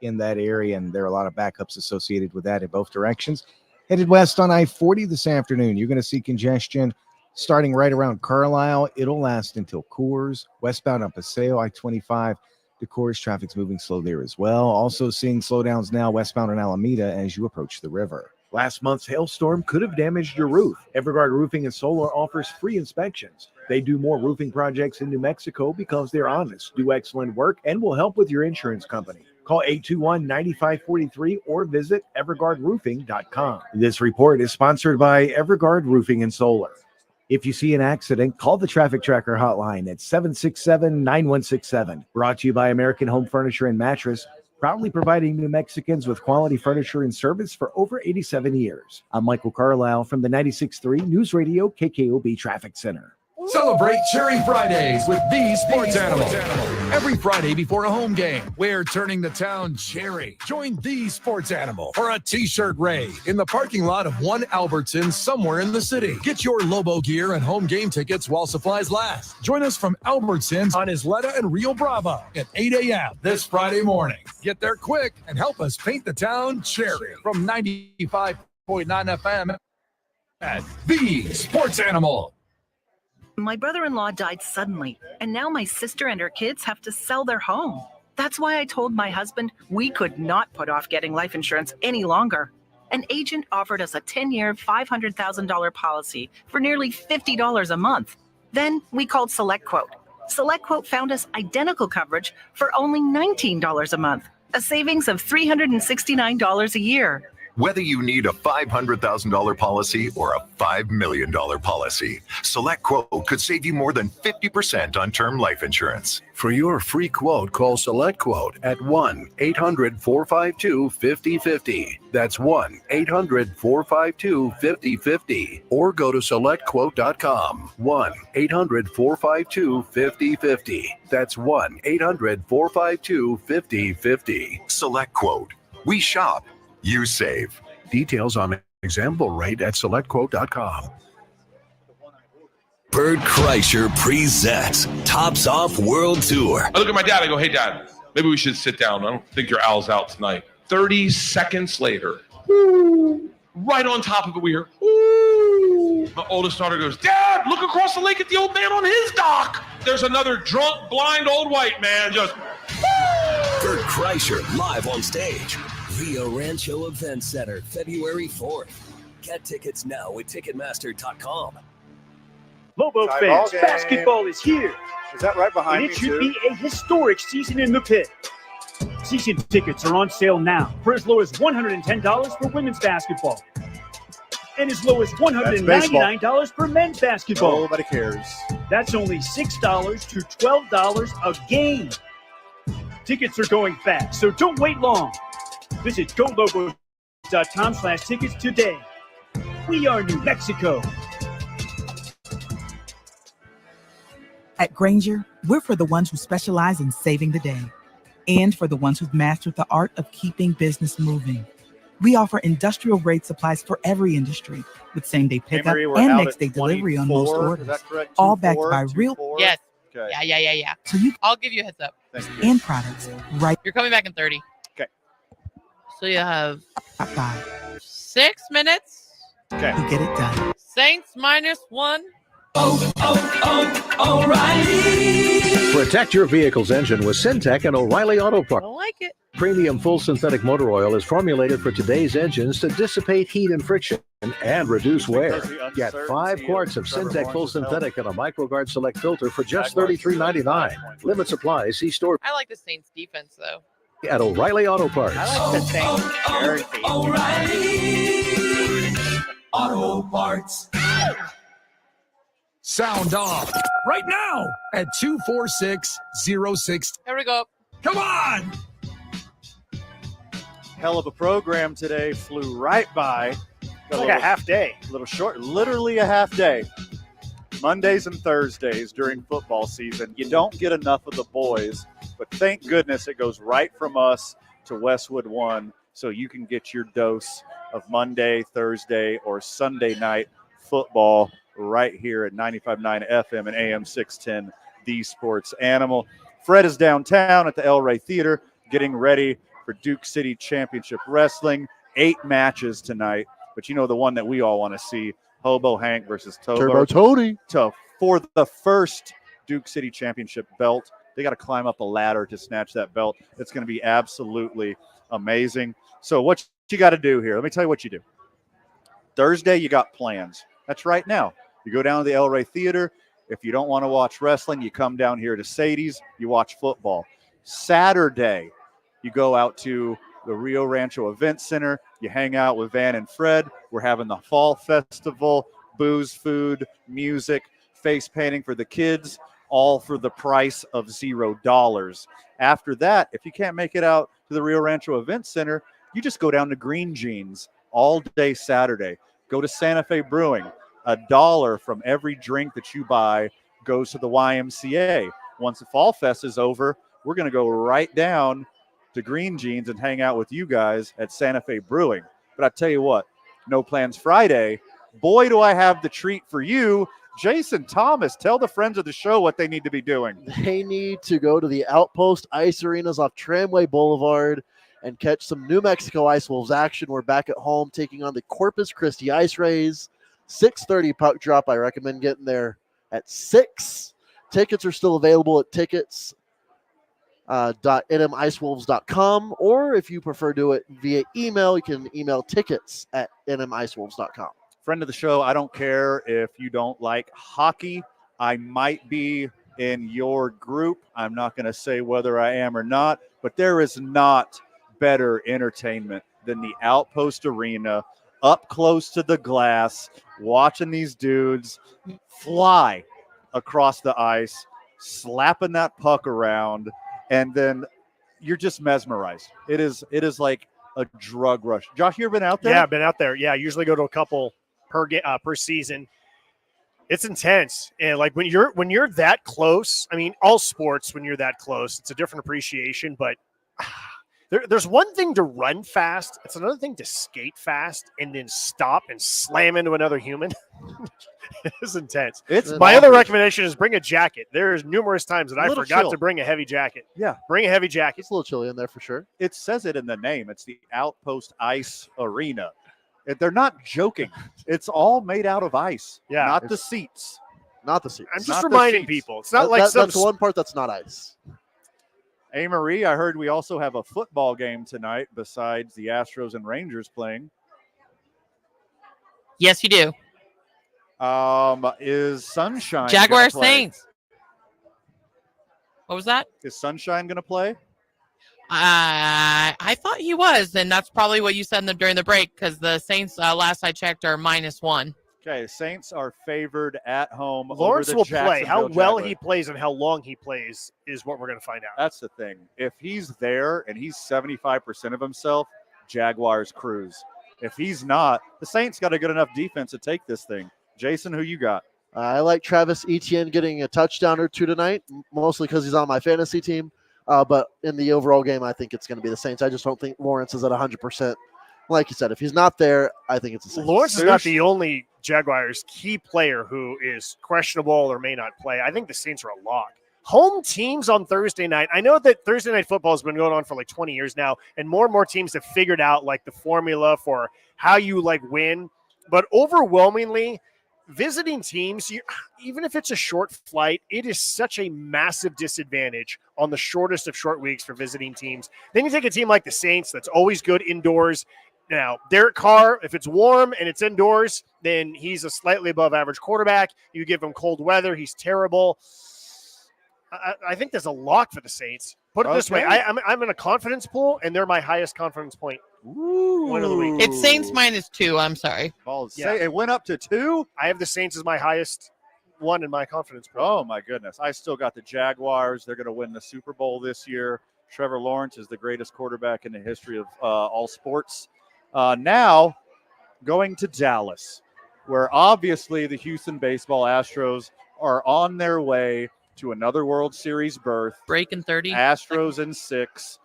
in that area, and there are a lot of backups associated with that in both directions. Headed west on I-40 this afternoon, you're going to see congestion starting right around Carlisle. It'll last until Coors. Westbound on Paseo, I-25 to Coors, traffic's moving slow there as well. Also seeing slowdowns now westbound on Alameda as you approach the river. Last month's hailstorm could have damaged your roof. Everguard Roofing and Solar offers free inspections. They do more roofing projects in New Mexico because they're honest, do excellent work, and will help with your insurance company. Call 821-9543 or visit everguardroofing.com. This report is sponsored by Everguard Roofing and Solar. If you see an accident, call the Traffic Tracker hotline at 767-9167. Brought to you by American Home Furniture and Mattress, proudly providing New Mexicans with quality furniture and service for over 87 years. I'm Michael Carlisle from the 96.3 News Radio KKOB Traffic Center. Celebrate Cherry Fridays with the Sports Animal. Every Friday before a home game, we're turning the town cherry. Join the Sports Animal for a t-shirt raid in the parking lot of one Albertsons somewhere in the city. Get your Lobo gear and home game tickets while supplies last. Join us from Albertsons on Isleta and Rio Bravo at 8 a.m. this Friday morning. Get there quick and help us paint the town cherry from 95.9 FM at the Sports Animal. My brother-in-law died suddenly, and now my sister and her kids have to sell their home. That's why I told my husband we could not put off getting life insurance any longer. An agent offered us a 10-year, $500,000 policy for nearly $50 a month. Then we called SelectQuote. SelectQuote found us identical coverage for only $19 a month, a savings of $369 a year. Whether you need a $500,000 policy or a $5 million policy, SelectQuote could save you more than 50% on term life insurance. For your free quote, call SelectQuote at 1-800-452-5050. That's 1-800-452-5050. Or go to SelectQuote.com. 1-800-452-5050. That's 1-800-452-5050. SelectQuote. We shop. You save. Details on example rate at SelectQuote.com. Bert Kreischer presents Tops Off World Tour. I look at my dad, I go, hey, Dad, maybe we should sit down. I don't think your owl's out tonight. 30 seconds later, woo, right on top of it, we hear, woo. My oldest daughter goes, Dad, look across the lake at the old man on his dock. There's another drunk, blind old white man just, woo. Bert Kreischer live on stage. Rio Rancho Event Center, February 4th. Get tickets now at Ticketmaster.com. Lobo fans, basketball is here. Is that right behind and me, it should too? be a historic season in the pit. Season tickets are on sale now for as low as $110 for women's basketball and as low as $199 for men's basketball. Nobody cares. That's only $6 to $12 a game. Tickets are going fast, so don't wait long. Visit golobos.com/tickets today. We are New Mexico. At Grainger, we're for the ones who specialize in saving the day and for the ones who've mastered the art of keeping business moving. We offer industrial-grade supplies for every industry with same-day pickup and next-day delivery on most orders, all backed by real... Yes. Okay. Yeah. So you I'll give you a heads up. and products right. You're coming back in 30. Okay. So you have 5. 6 minutes. Okay. You get it done. Saints -1. O'Reilly. Protect your vehicle's engine with Syntec and O'Reilly Auto Parts. I like it. Premium full synthetic motor oil is formulated for today's engines to dissipate heat and friction and reduce wear. Get 5 quarts of Syntec full synthetic and a MicroGuard Select filter for just $33.99. Limit supply. See store I like the Saints defense, though. at O'Reilly Auto Parts. I like the Saints. O'Reilly Auto Parts. Sound off right now at 24606. There we go. Come on! Hell of a program today. Flew right by. It's like a half day. A little short. Literally a half day. Mondays and Thursdays during football season. You don't get enough of the boys, but thank goodness it goes right from us to Westwood 1 so you can get your dose of Monday, Thursday, or Sunday night football right here at 95.9 FM and AM 610, The Sports Animal. Fred is downtown at the El Rey Theater getting ready for Duke City Championship Wrestling. 8 matches tonight, but you know the one that we all want to see, Hobo Hank versus Turbo Tony. For the first Duke City Championship belt. They got to climb up a ladder to snatch that belt. It's going to be absolutely amazing. So what you got to do here, let me tell you what you do. Thursday, you got plans. That's right now. You go down to the El Rey Theater. If you don't want to watch wrestling, you come down here to Sadies. You watch football. Saturday, you go out to the Rio Rancho Event Center. You hang out with Van and Fred. We're having the Fall Festival, booze, food, music, face painting for the kids, all for the price of $0. After that, if you can't make it out to the Rio Rancho Event Center, you just go down to Green Jeans all day Saturday. Go to Santa Fe Brewing. $1 from every drink that you buy goes to the YMCA. Once the Fall Fest is over, we're going to go right down to Green Jeans and hang out with you guys at Santa Fe Brewing. But I tell you what, No Plans Friday, boy, do I have the treat for you. Jason Thomas, tell the friends of the show what they need to be doing. They need to go to the Outpost Ice Arenas off Tramway Boulevard and catch some New Mexico Ice Wolves action. We're back at home taking on the Corpus Christi Ice Rays. 6:30 puck drop. I recommend getting there at 6. Tickets are still available at tickets.nmicewolves.com, or if you prefer do it via email, you can email tickets@nmicewolves.com. Friend of the show, I don't care if you don't like hockey. I might be in your group. I'm not going to say whether I am or not, but there is not better entertainment than the Outpost Arena, up close to the glass, watching these dudes fly across the ice, slapping that puck around, and then you're just mesmerized. It is like a drug rush. Josh, you ever been out there? Yeah, I've been out there. Yeah, I usually go to a couple per season. It's intense, and like when you're that close. I mean, all sports, when you're that close, it's a different appreciation. But there's one thing to run fast. It's another thing to skate fast and then stop and slam into another human. It's intense. My other recommendation is bring a jacket. There's numerous times that I forgot to bring a heavy jacket. Yeah. Bring a heavy jacket. It's a little chilly in there for sure. It says it in the name. It's the Outpost Ice Arena. They're not joking. It's all made out of ice. Yeah. Not the seats. Not the seats. I'm just reminding people. It's not like that's the one part that's not ice. Hey, Marie, I heard we also have a football game tonight besides the Astros and Rangers playing. Yes, you do. Is Sunshine Jaguar Saints? What was that? Is Sunshine going to play? I thought he was, and that's probably what you said during the break, because the Saints, last I checked, are -1. Okay, Saints are favored at home. Lawrence over the will play. How well Jaguars. he plays and how long he plays is what we're going to find out. That's the thing. If he's there and he's 75% of himself, Jaguars cruise. If he's not, the Saints got a good enough defense to take this thing. Jason, who you got? I like Travis Etienne getting a touchdown or two tonight, mostly because he's on my fantasy team. But in the overall game, I think it's going to be the Saints. I just don't think Lawrence is at 100%. Like you said, if he's not there, I think it's the Saints. Lawrence is not the only Jaguars key player who is questionable or may not play. I think the Saints are a lock. Home teams on Thursday night. I know that Thursday night football has been going on for like 20 years now, and more teams have figured out like the formula for how you like win. But overwhelmingly, visiting teams, even if it's a short flight, it is such a massive disadvantage on the shortest of short weeks for visiting teams. Then you take a team like the Saints that's always good indoors. Now, Derek Carr, if it's warm and it's indoors, then he's a slightly above average quarterback. You give him cold weather, he's terrible. I think there's a lock for the Saints. Put it this way, I'm in a confidence pool, and they're my highest confidence point. Win of the week. It's Saints -2. I'm sorry. It went up to 2? I have the Saints as my highest one in my confidence pool. Oh, my goodness. I still got the Jaguars. They're going to win the Super Bowl this year. Trevor Lawrence is the greatest quarterback in the history of all sports. Now, going to Dallas, where obviously the Houston baseball Astros are on their way to another World Series berth. Breaking 30. Astros in 6.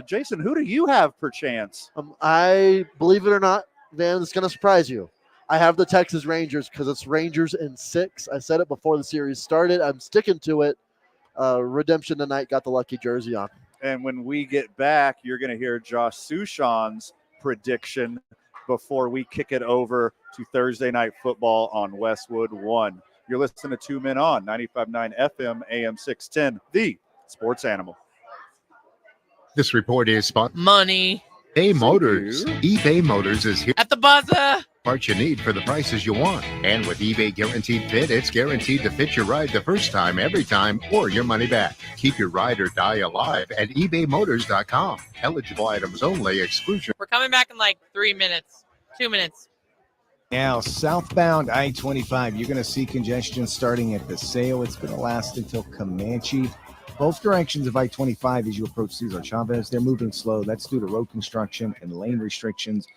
Jason, who do you have per chance? I believe it or not, Van, it's going to surprise you. I have the Texas Rangers because it's Rangers in 6. I said it before the series started. I'm sticking to it. Redemption tonight, got the lucky jersey on. And when we get back, you're going to hear Josh Sushan's prediction before we kick it over to Thursday Night Football on Westwood 1. You're listening to 2 Men On, 95.9 FM, AM 610, the Sports Animal. This report is sponsored. Money. eBay Motors. eBay Motors is here. At the buzzer. Parts you need for the prices you want. And with eBay Guaranteed Fit, it's guaranteed to fit your ride the first time, every time, or your money back. Keep your ride or die alive at ebaymotors.com. Eligible items only. Exclusion. We're coming back in like 3 minutes. 2 minutes. Now, southbound I-25, you're going to see congestion starting at Paseo. It's going to last until Comanche. Both directions of I-25 as you approach Cesar Chavez, they're moving slow. That's due to road construction and lane restrictions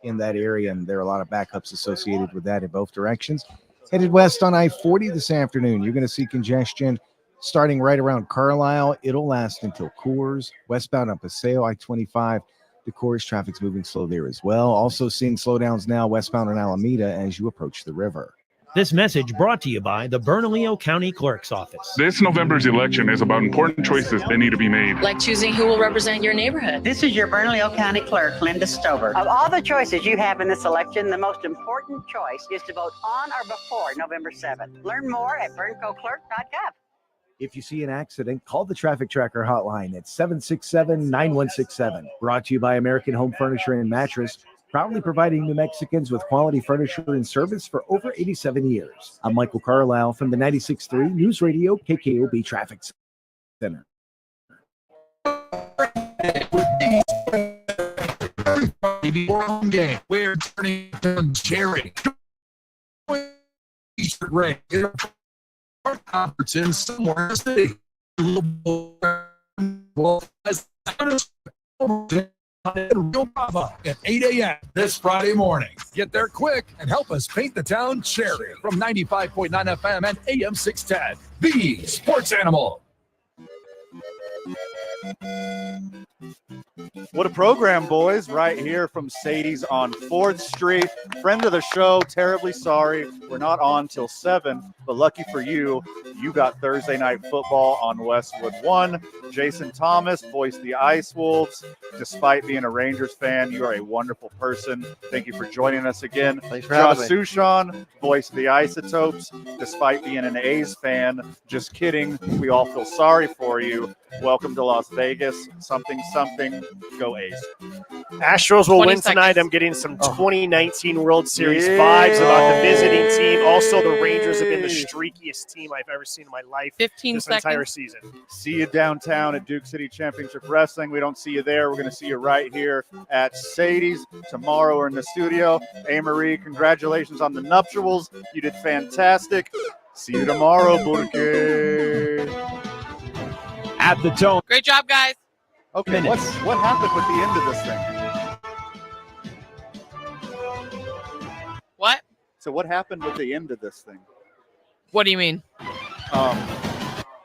in that area, and there are a lot of backups associated with that in both directions. Headed west on I-40 this afternoon, you're going to see congestion starting right around Carlisle. It'll last until Coors. Westbound on Paseo, I-25, the Coors traffic's moving slow there as well. Also seeing slowdowns now westbound on Alameda as you approach the river. This message brought to you by the Bernalillo County Clerk's Office. This November's election is about important choices that need to be made. Like choosing who will represent your neighborhood. This is your Bernalillo County Clerk, Linda Stover. Of all the choices you have in this election, the most important choice is to vote on or before November 7th. Learn more at berncoclerk.gov. If you see an accident, call the Traffic Tracker hotline at 767-9167. Brought to you by American Home Furniture and Mattress, proudly providing New Mexicans with quality furniture and service for over 87 years. I'm Michael Carlisle from the 96.3 News Radio KKOB Traffic Center. Before home game, we're turning down Jerry. Ray, conference in somewhere in the city. Well, Real Bravo at 8 a.m. this Friday morning. Get there quick and help us paint the town cherry from 95.9 FM and AM 610. The Sports Animal. What a program, boys, right here from Sadies on 4th Street. Friend of the show, terribly sorry. We're not on till 7, but lucky for you, you got Thursday Night Football on Westwood 1. Jason Thomas voiced the Ice Wolves. Despite being a Rangers fan, you are a wonderful person. Thank you for joining us again. Thanks for having me. Sushan voiced the Isotopes. Despite being an A's fan, just kidding. We all feel sorry for you. Welcome to Las Vegas. Something. Go A's. Astros will win tonight. seconds. I'm getting some 2019 World Series vibes about the visiting team. Also, the Rangers have been the streakiest team I've ever seen in my life 15 this seconds. entire season. See you downtown at Duke City Championship Wrestling. We don't see you there. We're going to see you right here at Sadies. Tomorrow we're in the studio. A. Marie, congratulations on the nuptials. You did fantastic. See you tomorrow, Burke. At the Tone. Great job, guys. Okay, what happened with the end of this thing? What? So what happened with the end of this thing? What do you mean?